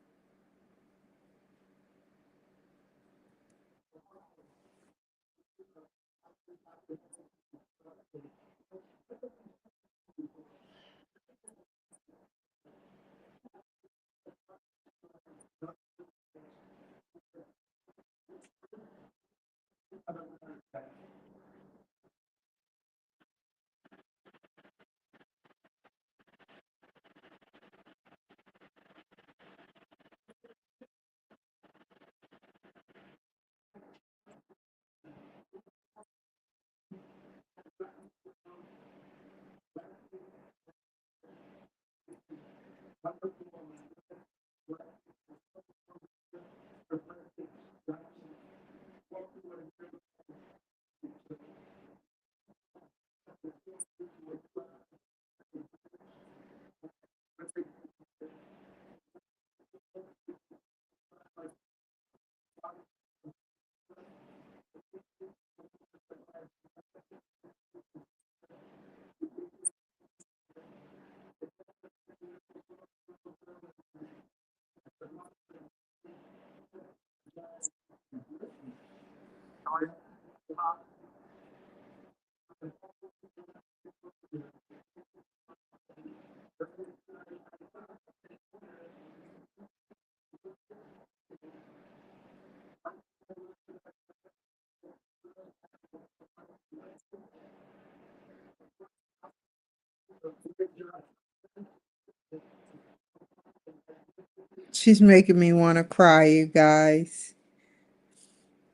She's making me want to cry, you guys.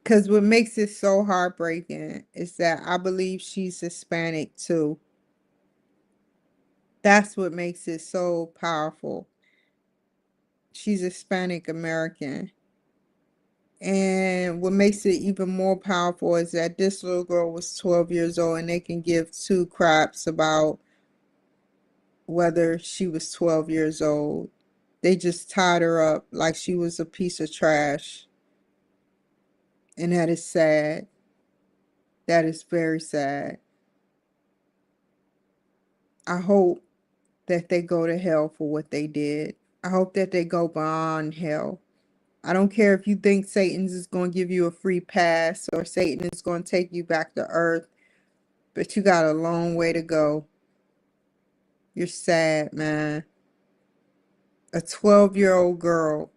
Because what makes it so heartbreaking is that I believe she's Hispanic too. That's what makes it so powerful. She's Hispanic American. And what makes it even more powerful is that this little girl was 12 years old and they can give two craps about whether she was 12 years old. They just tied her up like she was a piece of trash. And that is sad. That is very sad. I hope that they go to hell for what they did. I hope that they go beyond hell. I don't care if you think Satan's is going to give you a free pass or Satan is going to take you back to earth, but you got a long way to go. You're sad, man. A 12-year-old girl.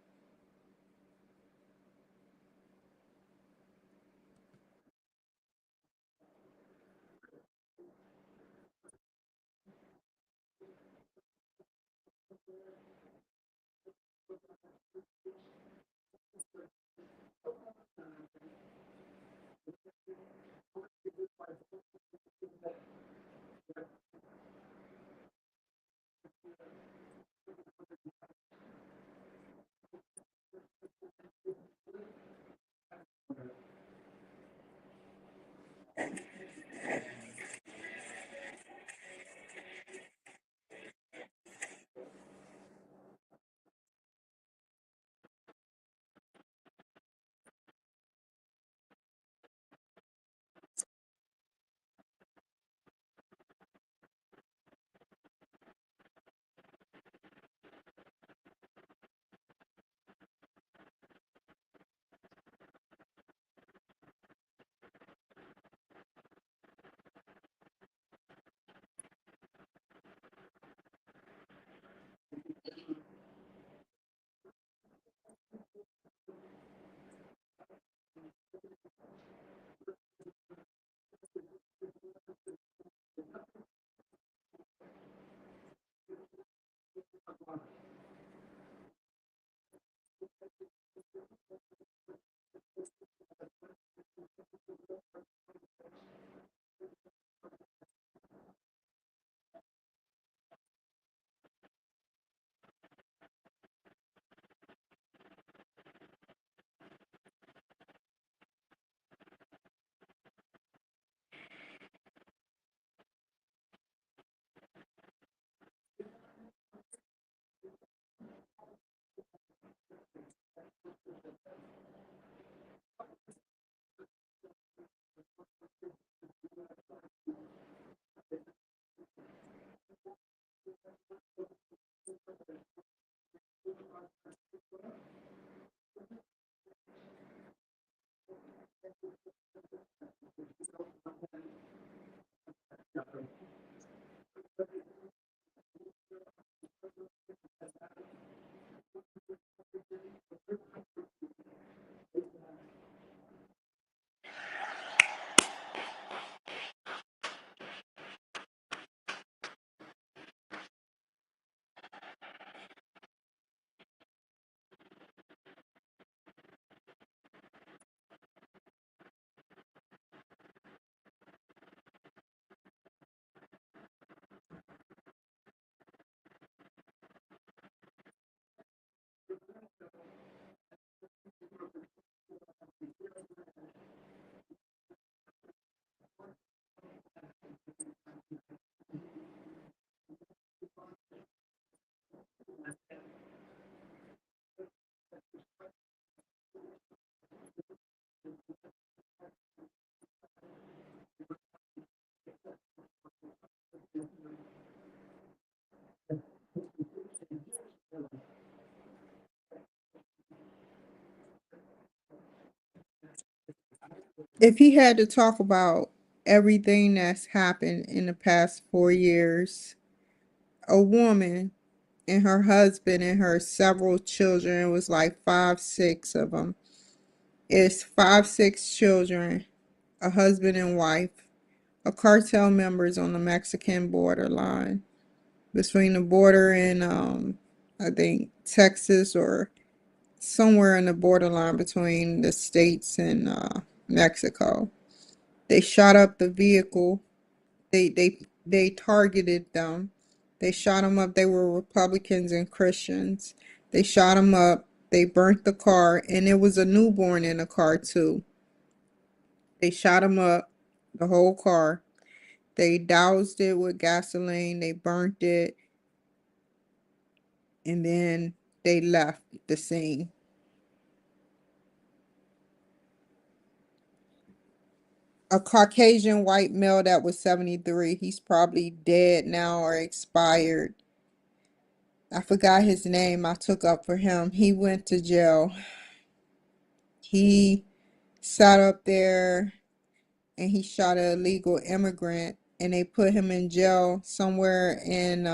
If he had to talk about everything that's happened in the past 4 years, a woman and her husband and her several children, it was like five, six of them. It's five, six children, a husband and wife, a cartel members on the Mexican borderline between the border and I think Texas or somewhere in the borderline between the states and Mexico. They shot up the vehicle. They targeted them. They shot them up. They were Republicans and Christians. They shot them up. They burnt the car, and there was a newborn in the car too. They shot them up, the whole car. They doused it with gasoline. They burnt it, and then they left the scene. A Caucasian white male that was 73. He's probably dead now or expired. I forgot his name. I took up for him. He went to jail. He sat up there and he shot an illegal immigrant, and they put him in jail somewhere in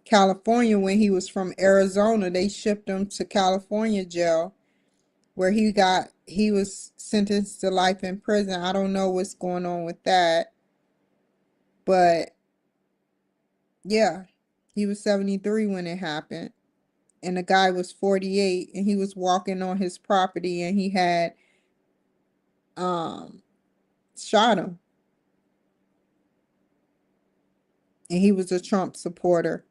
California. When he was from Arizona, they shipped him to California jail where he was sentenced to life in prison. I don't know what's going on with that, but yeah, he was 73 when it happened. And the guy was 48, and he was walking on his property, and he had um shot him, and he was a Trump supporter.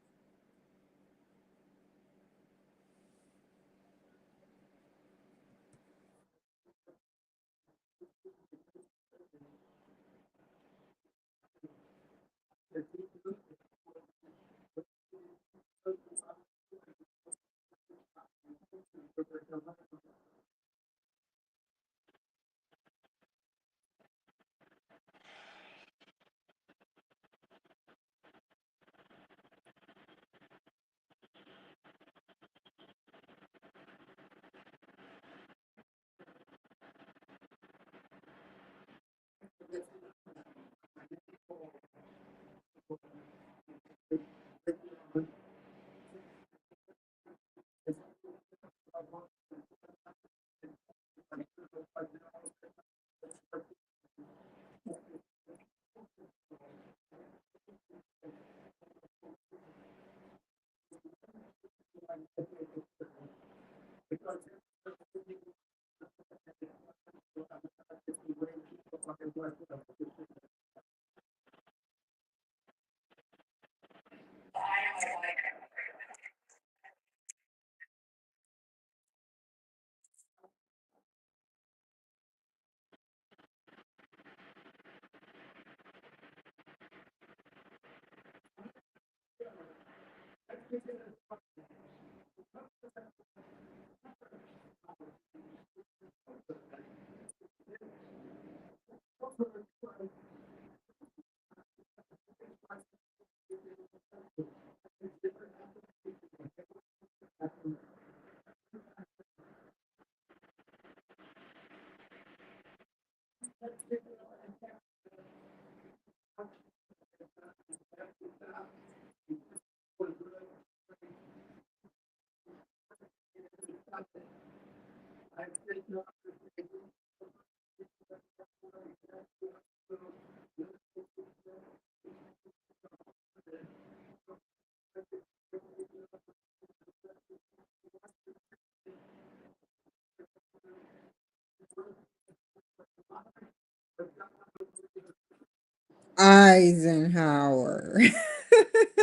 Eisenhower.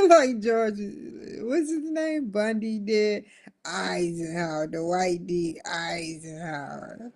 Like George, what's his name? Bundy did. Eisenhower, the white D. Eisenhower.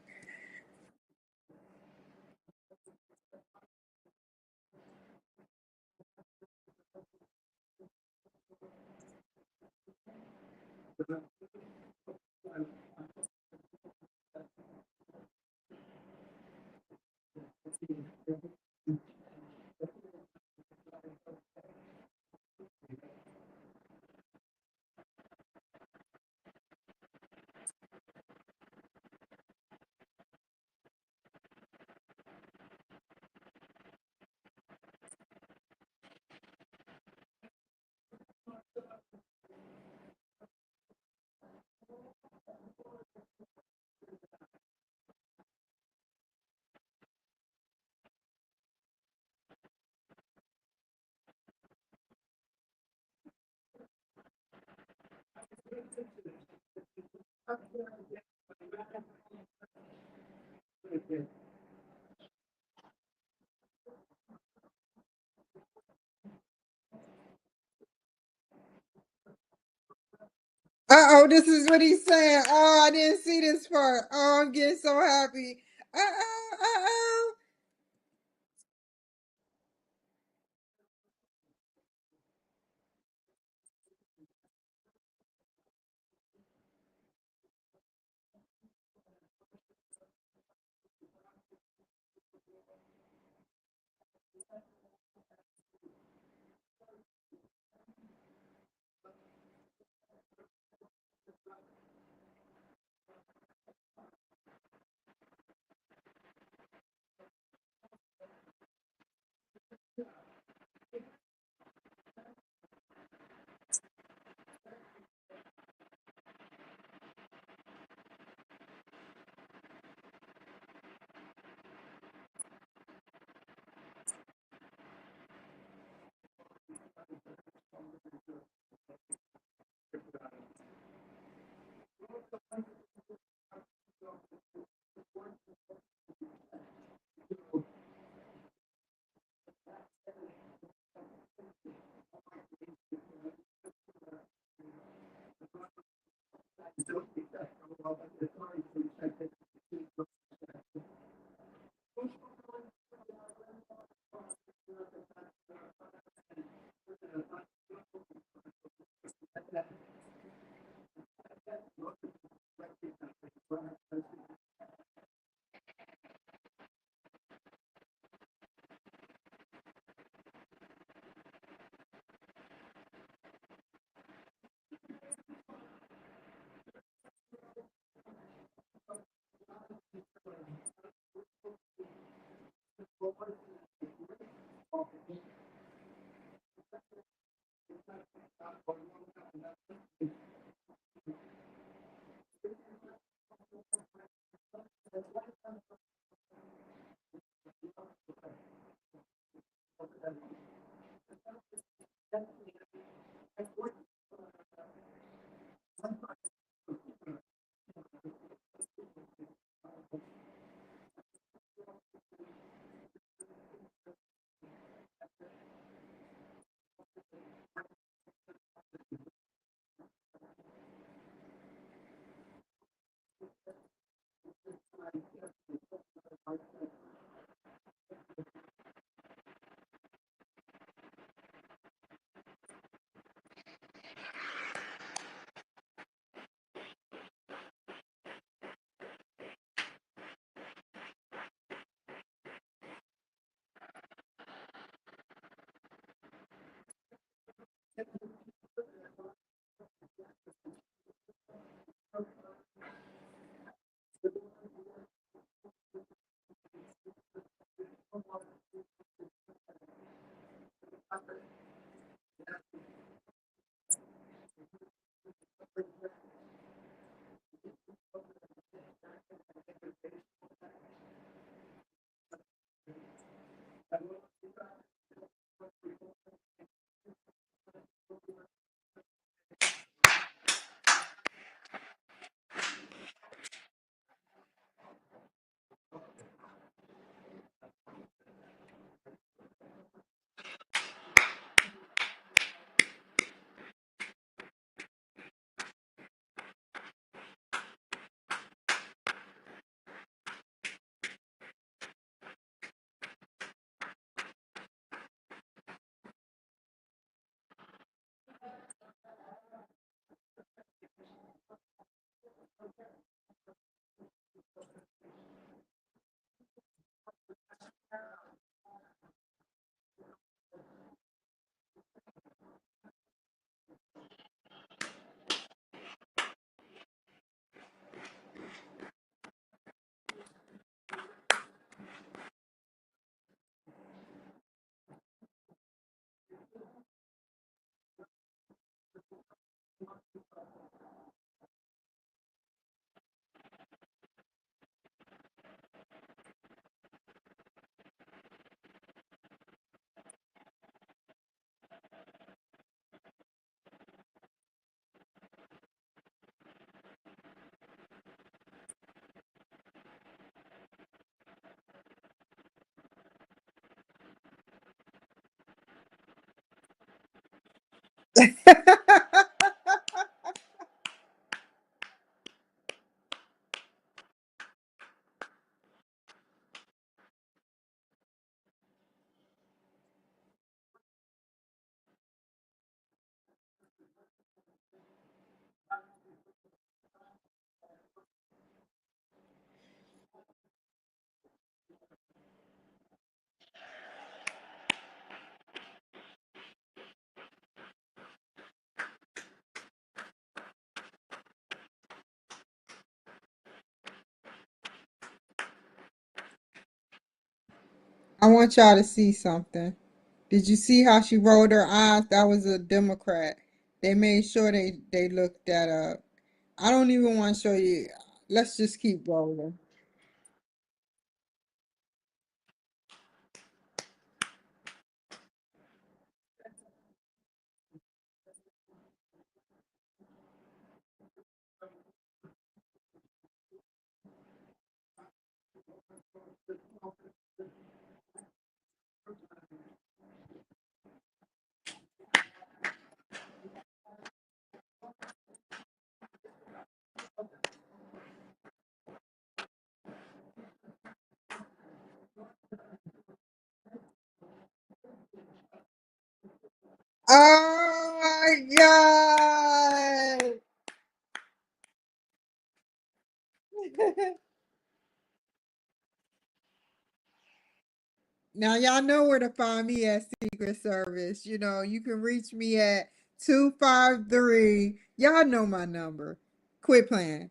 Oh, this is what he's saying. Oh, I didn't see this part. Oh, I'm getting so happy. Uh-oh. I want y'all to see something. Did you see how she rolled her eyes? That was a Democrat. They made sure they looked that up. I don't even want to show you. Let's just keep rolling. Oh my God. Now y'all know where to find me at Secret Service. You know, you can reach me at 253. Y'all know my number. Quit playing.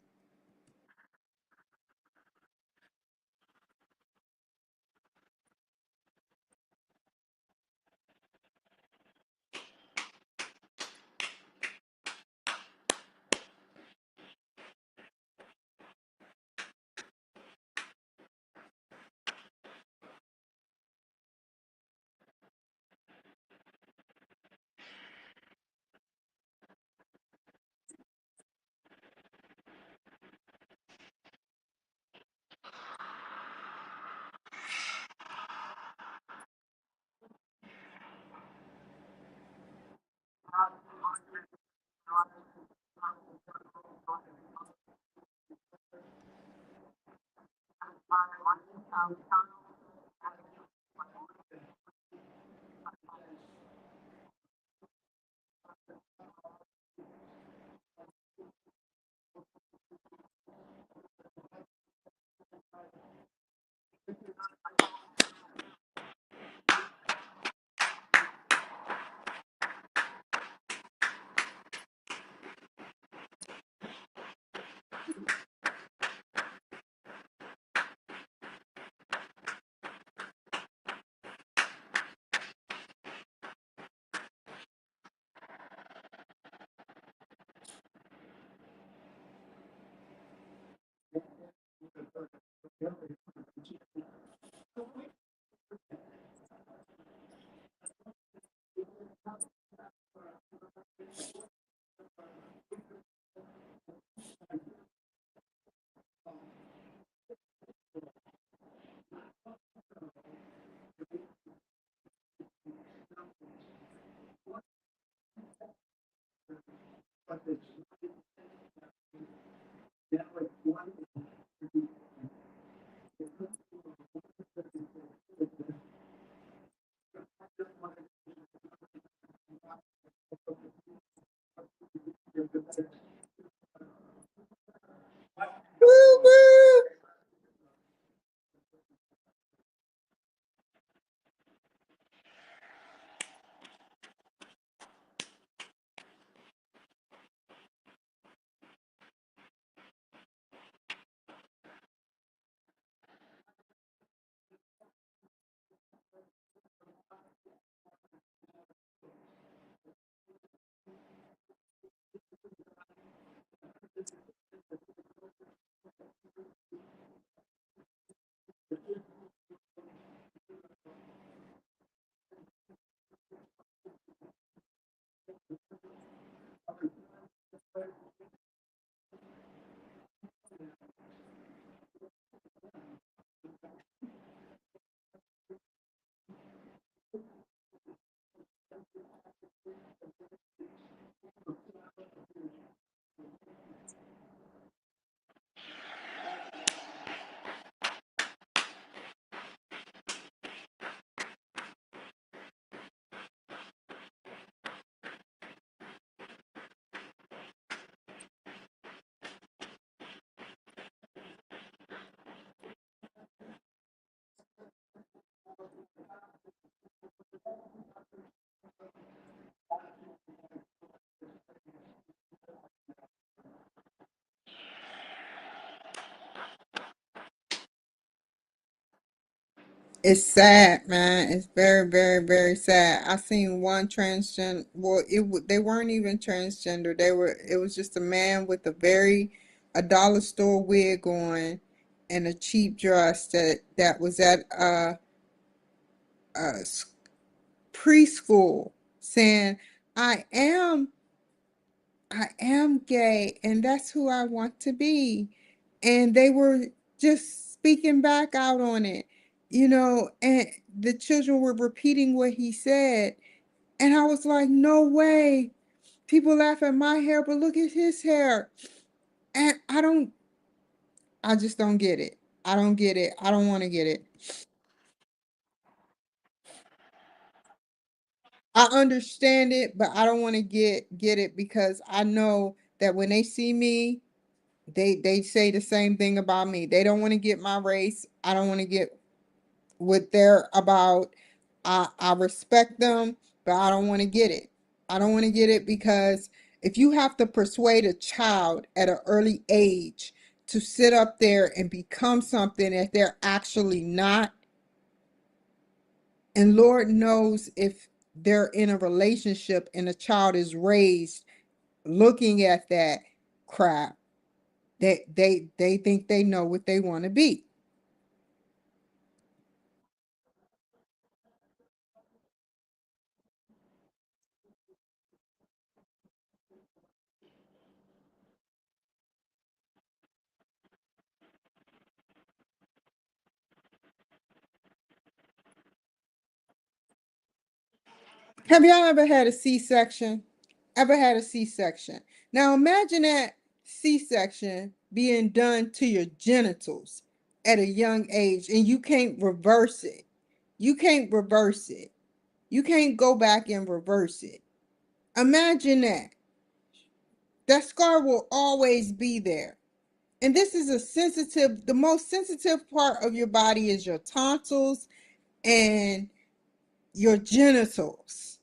Woo woo. It's sad, man. It's very, very, very sad. I seen one transgender. Well, they weren't even transgender. They were. It was just a man with a dollar store wig on, and a cheap dress that was at a preschool, saying, "I am, I am gay, and that's who I want to be," and they were just speaking back out on it, and the children were repeating what he said. And I was like, no way. People laugh at my hair, but look at his hair. And I just don't get it. I don't get it. I don't want to get it. I understand it, but I don't want to get it because I know that when they see me, they say the same thing about me. They don't want to get my race. I don't want to get what they're about. I respect them, but I don't want to get it. I don't want to get it because if you have to persuade a child at an early age to sit up there and become something that they're actually not, and Lord knows if they're in a relationship and a child is raised looking at that crap, they think they know what they want to be. Have y'all ever had a C-section? Ever had a C-section? Now imagine that C-section being done to your genitals at a young age and you can't reverse it. You can't reverse it. You can't go back and reverse it. Imagine that. That scar will always be there. And this is the most sensitive part of your body is your tonsils and your genitals.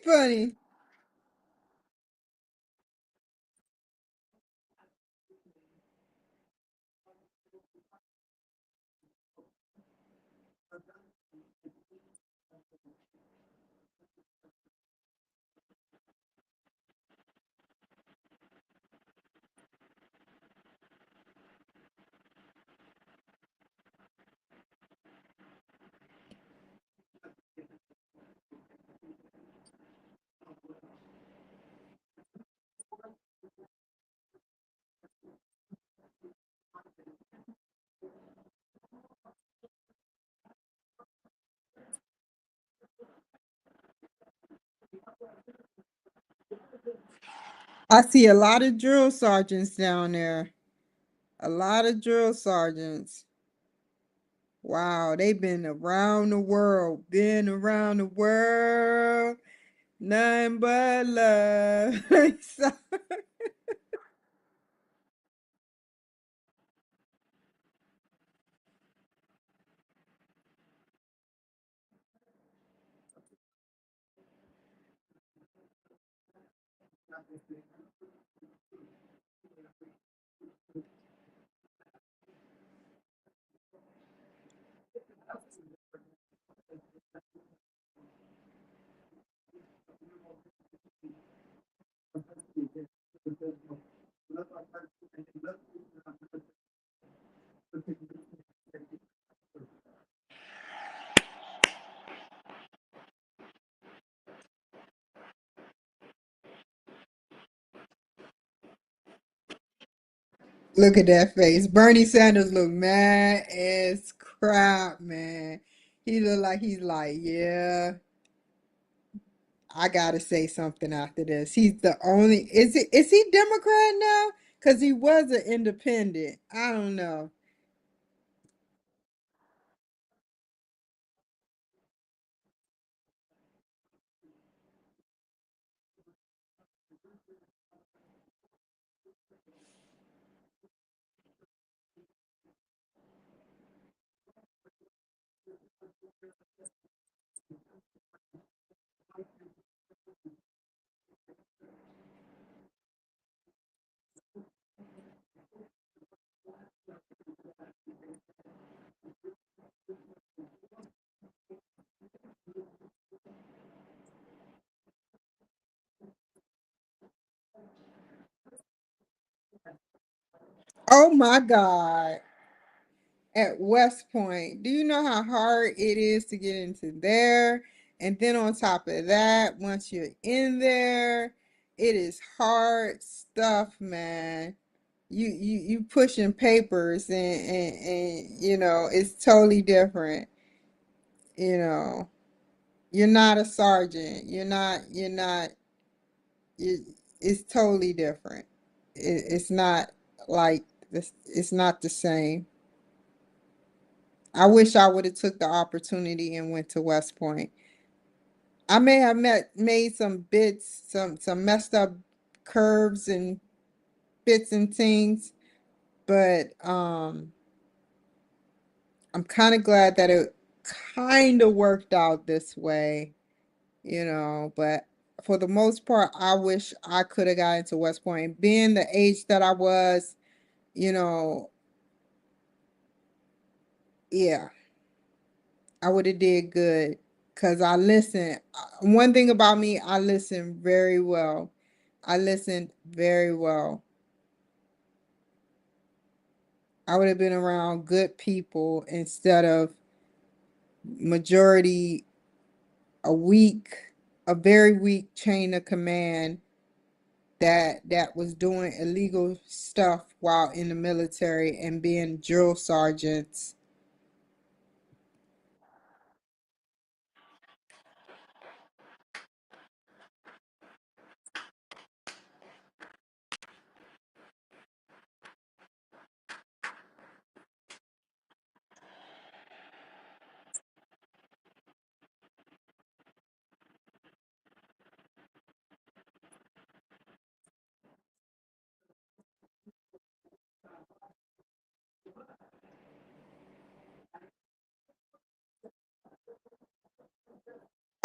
Funny. I see a lot of drill sergeants down there. A lot of drill sergeants. Wow, they've been around the world, been around the world, none but love. So- Look at that face. Bernie Sanders look mad as crap, man. He look like he's like, yeah, I gotta say something after this. He's the only, is he Democrat now? Because he was an independent. I don't know. Oh my God. At West Point, do you know how hard it is to get into there? And then on top of that, once you're in there, it is hard stuff, man. You pushing papers and you know, it's totally different. You know, you're not a sergeant. You're not you, it's totally different. It's not like this, it's not the same. I wish I would have took the opportunity and went to West Point. I may have made some bits, some messed up curves and bits and things, but I'm kind of glad that it kind of worked out this way, you know, but for the most part, I wish I could have got into West Point. Being the age that I was, you know, yeah, I would have did good because I listen. One thing about me, I listen very well. I listened very well. I would have been around good people instead of majority a weak, a very weak chain of command that was doing illegal stuff while in the military and being drill sergeants.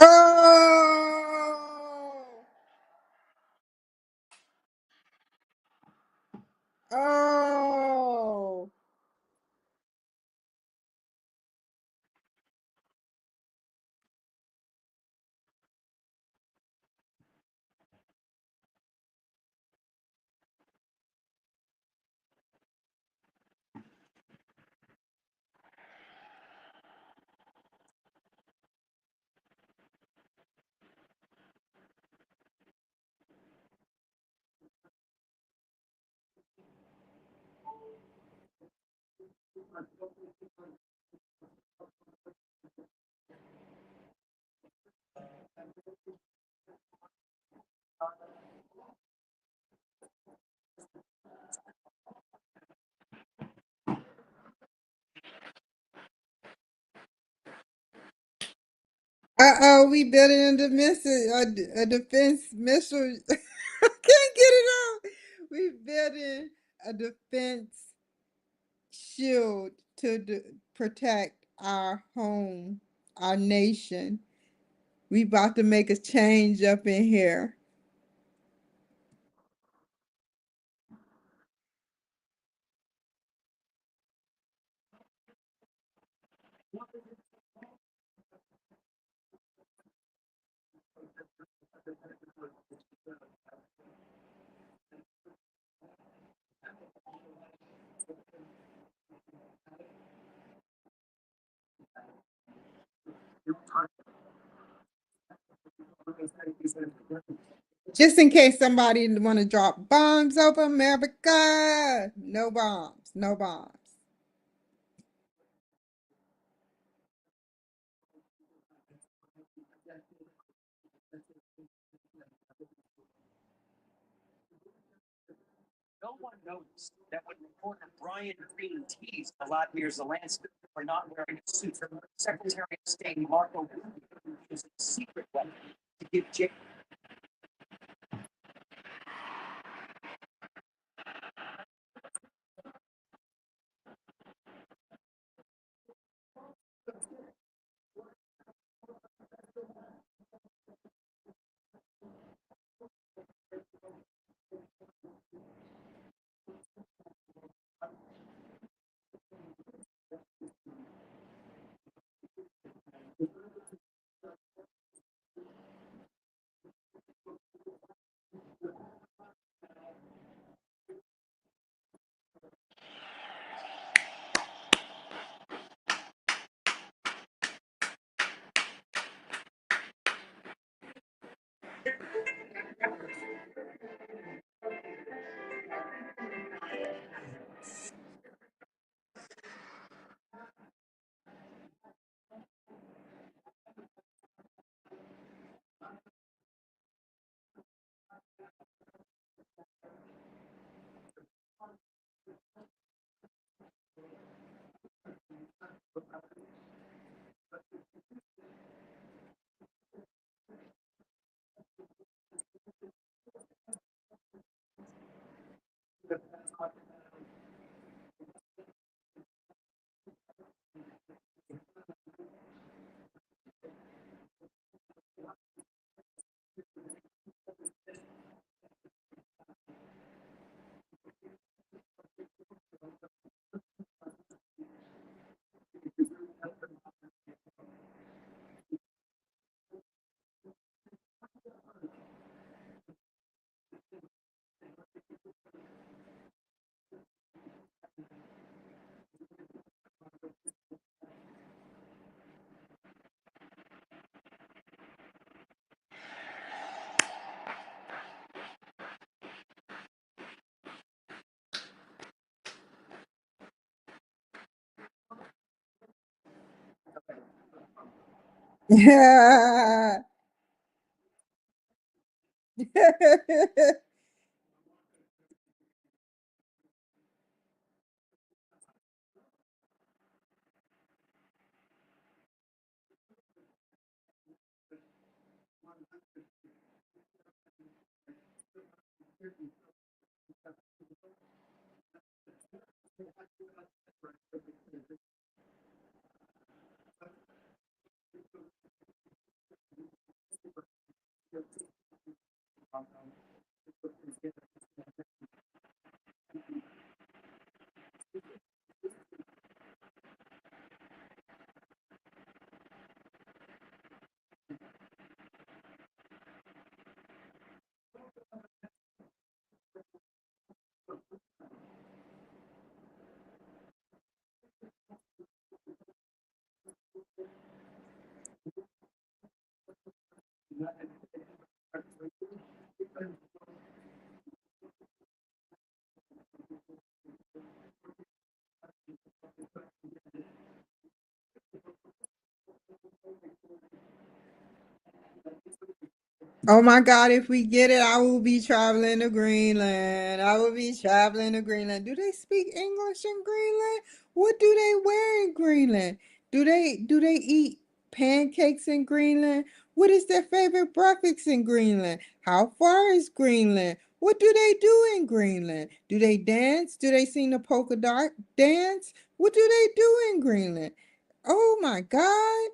Oh, oh. Uh-oh, we building a defense missile. I can't get it out. We building a defense shield to protect our home, our nation. We about to make a change up in here. Just in case somebody want to drop bombs over America. No bombs. No bombs. Yeah. Oh my God, if we get it, I will be traveling to Greenland. I will be traveling to Greenland. Do they speak English in Greenland? What do they wear in Greenland? Do they eat pancakes in Greenland? What is their favorite breakfast in Greenland? How far is Greenland? What do they do in Greenland? Do they dance? Do they sing the polka dot dance? What do they do in Greenland? Oh my God.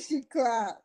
She clapped.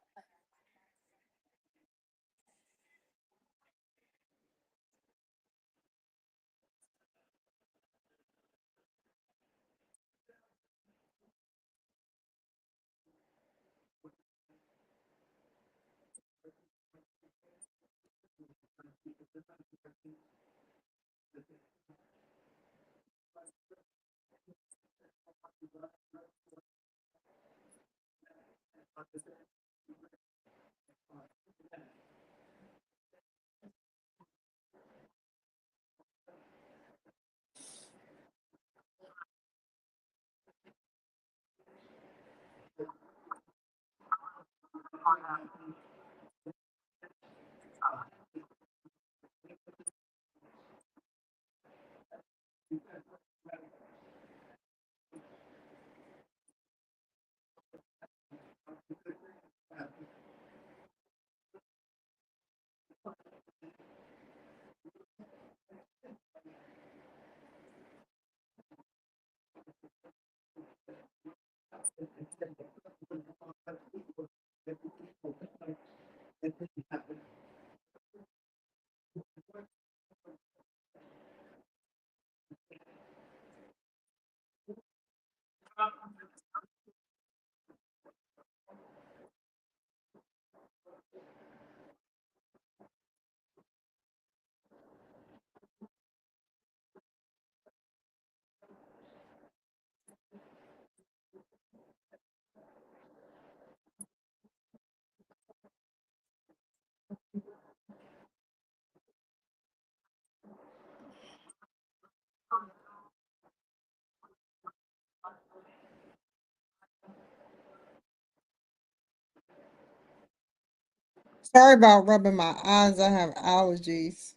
Sorry about rubbing my eyes. I have allergies.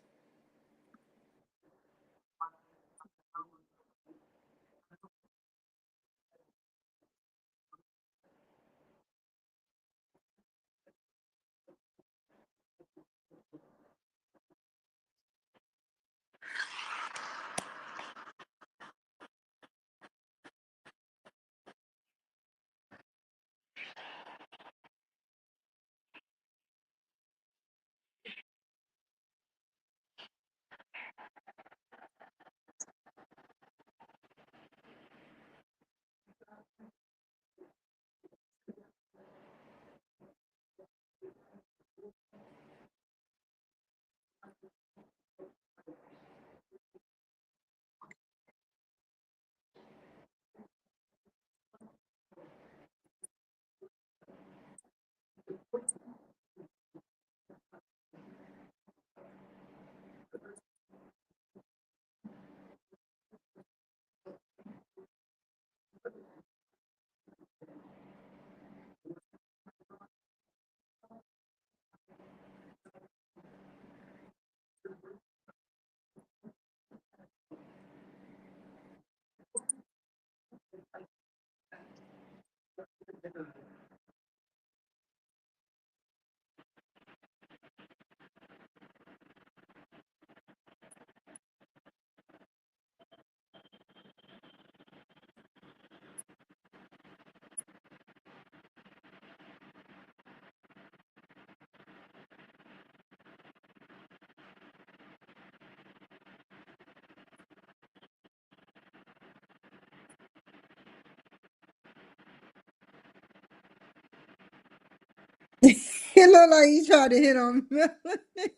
It looked like he tried to hit on Melanie.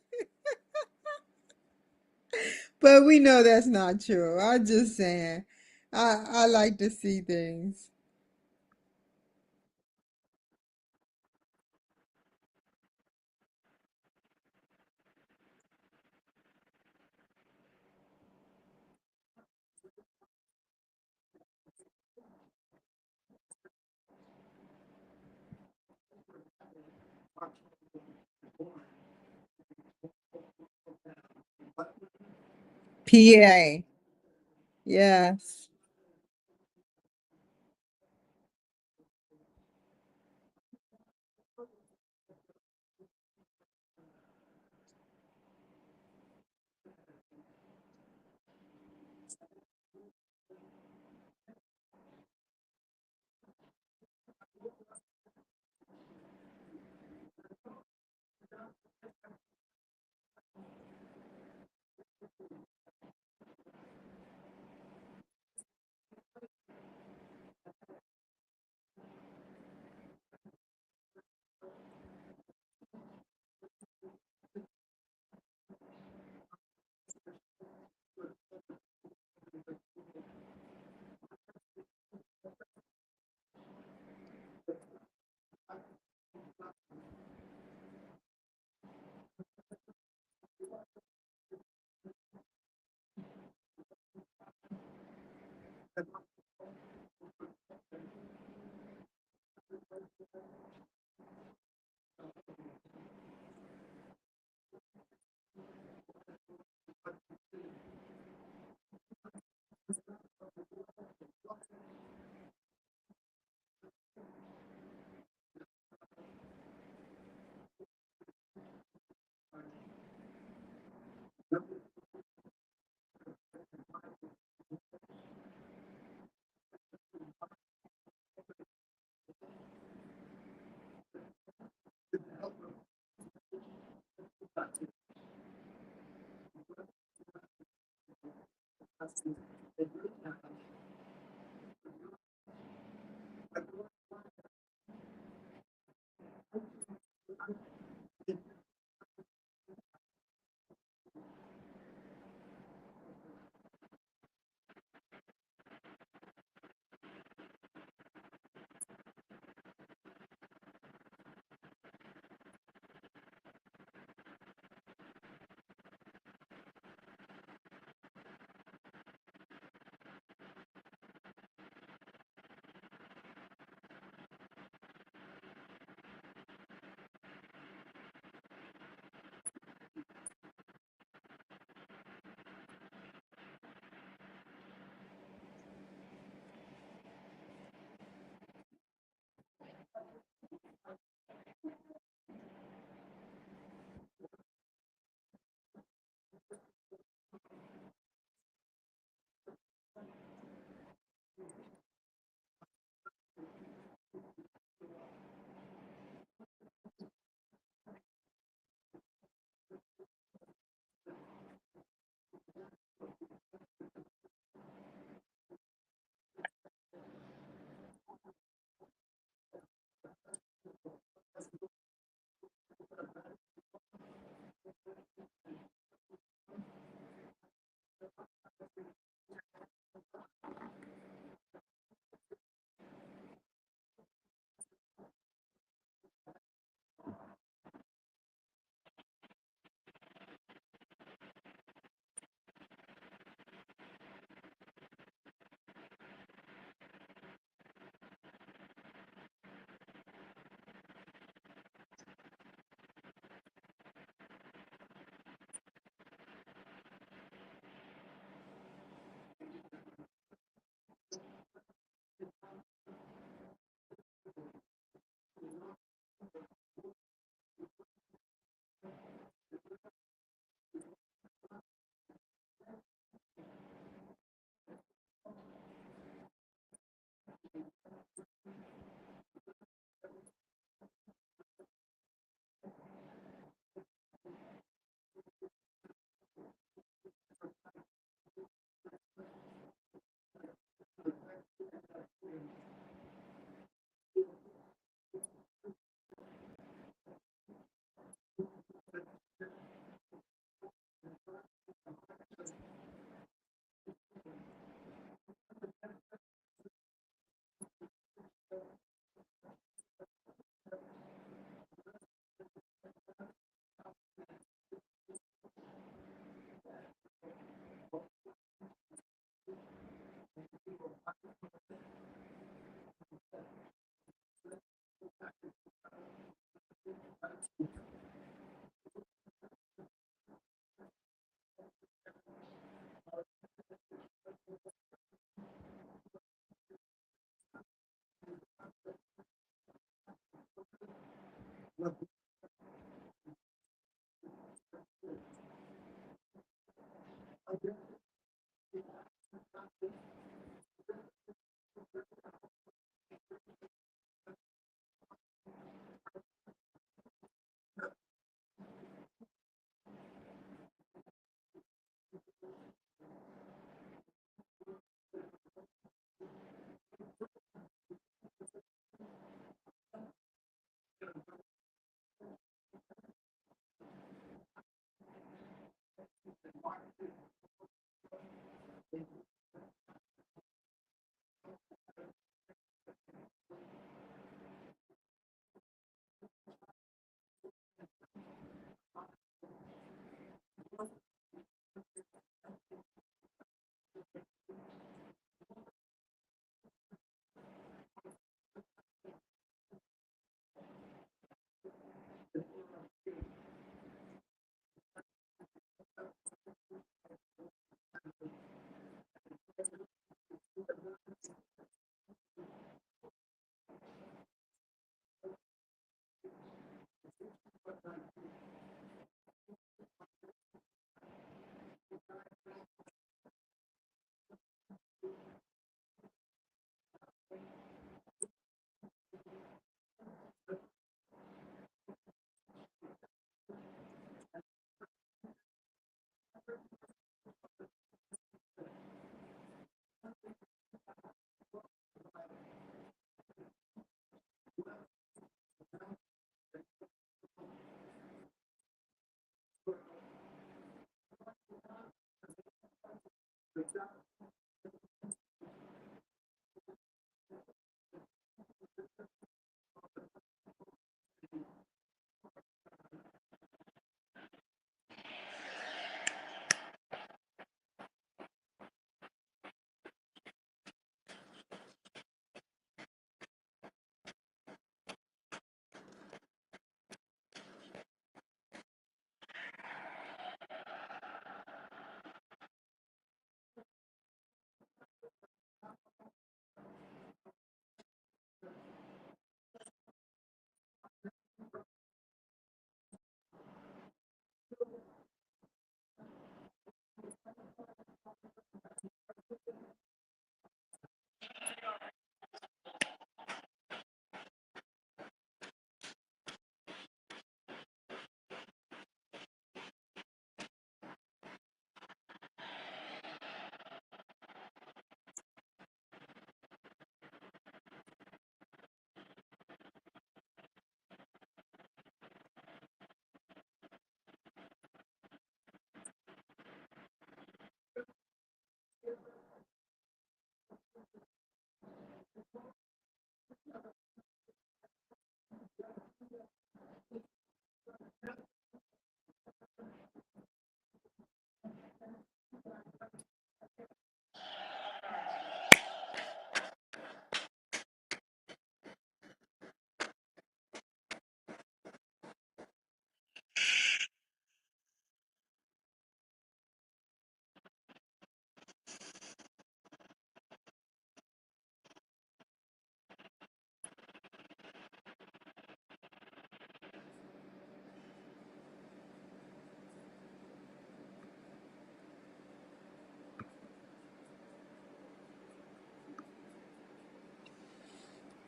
But we know that's not true. I'm just saying. I like to see things. PA. Yes.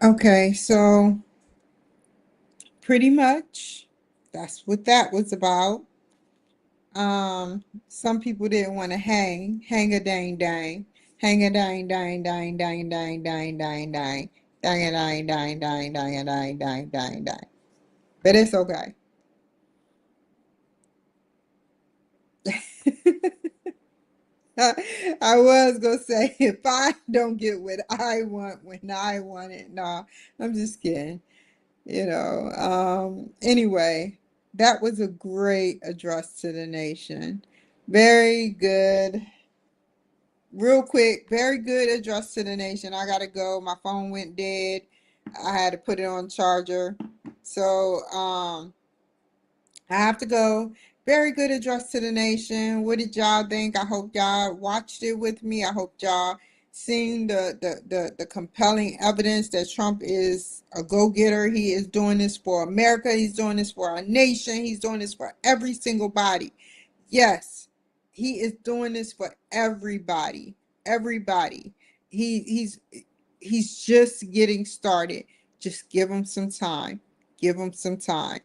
Okay, so pretty much that's what that was about. Some people didn't want to hang a dang dang, hang a dang dang dang dang dang dang dang dang, dang a dang dang dang dang a dang dang dang dang. But it's okay. I was gonna say if I don't get what I want when I want it, no, I'm just kidding. Anyway, that was a great address to the nation. Very good. Real quick, very good address to the nation. I gotta go. My phone went dead. I had to put it on charger. So, I have to go. Very good address to the nation. What did y'all think? I hope y'all watched it with me. I hope y'all seeing the compelling evidence that Trump is a go-getter. He is doing this for America. He's doing this for our nation. He's doing this for every single body. Yes, he is doing this for everybody. Everybody. He's just getting started. Just give him some time. Give him some time.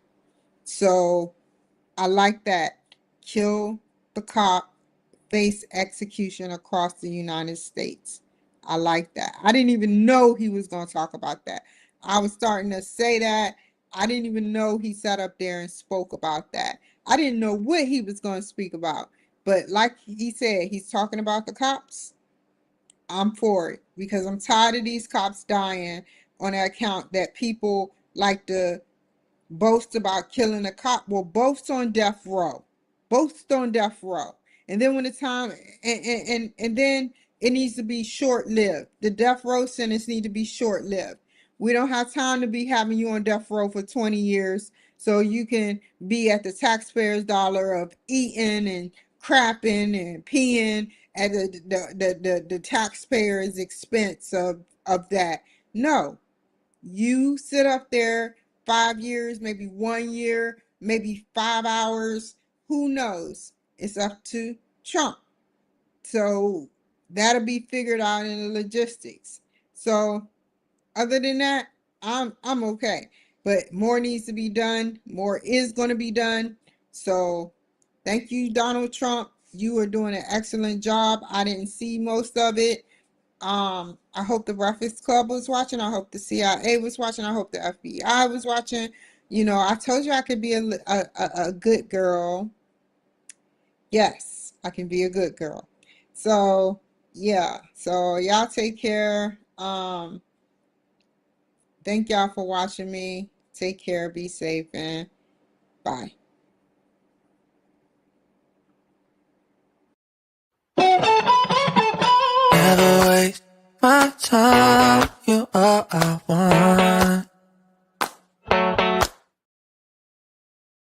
So I like that. Kill the cop, face execution across the United States. I like that. I didn't even know he was going to talk about that. I was starting to say that. I didn't even know he sat up there and spoke about that. I didn't know what he was going to speak about. But like he said, he's talking about the cops. I'm for it because I'm tired of these cops dying on the account that people like to boast about killing a cop. Well, boast on death row. Boast on death row. And then when the time and then it needs to be short lived. The death row sentence need to be short lived. We don't have time to be having you on death row for 20 years so you can be at the taxpayers' dollar of eating and crapping and peeing at the taxpayers' expense of that. No, you sit up there 5 years, maybe 1 year, maybe 5 hours. Who knows? It's up to Trump. So that'll be figured out in the logistics. So other than that, I'm okay. But more needs to be done. More is going to be done. So thank you, Donald Trump. You are doing an excellent job. I didn't see most of it. I hope the Breakfast Club was watching. I hope the CIA was watching. I hope the FBI was watching. You know, I told you I could be a good girl. Yes, I can be a good girl. So, yeah. So, y'all take care. Thank y'all for watching me. Take care. Be safe and bye. Never waste my time.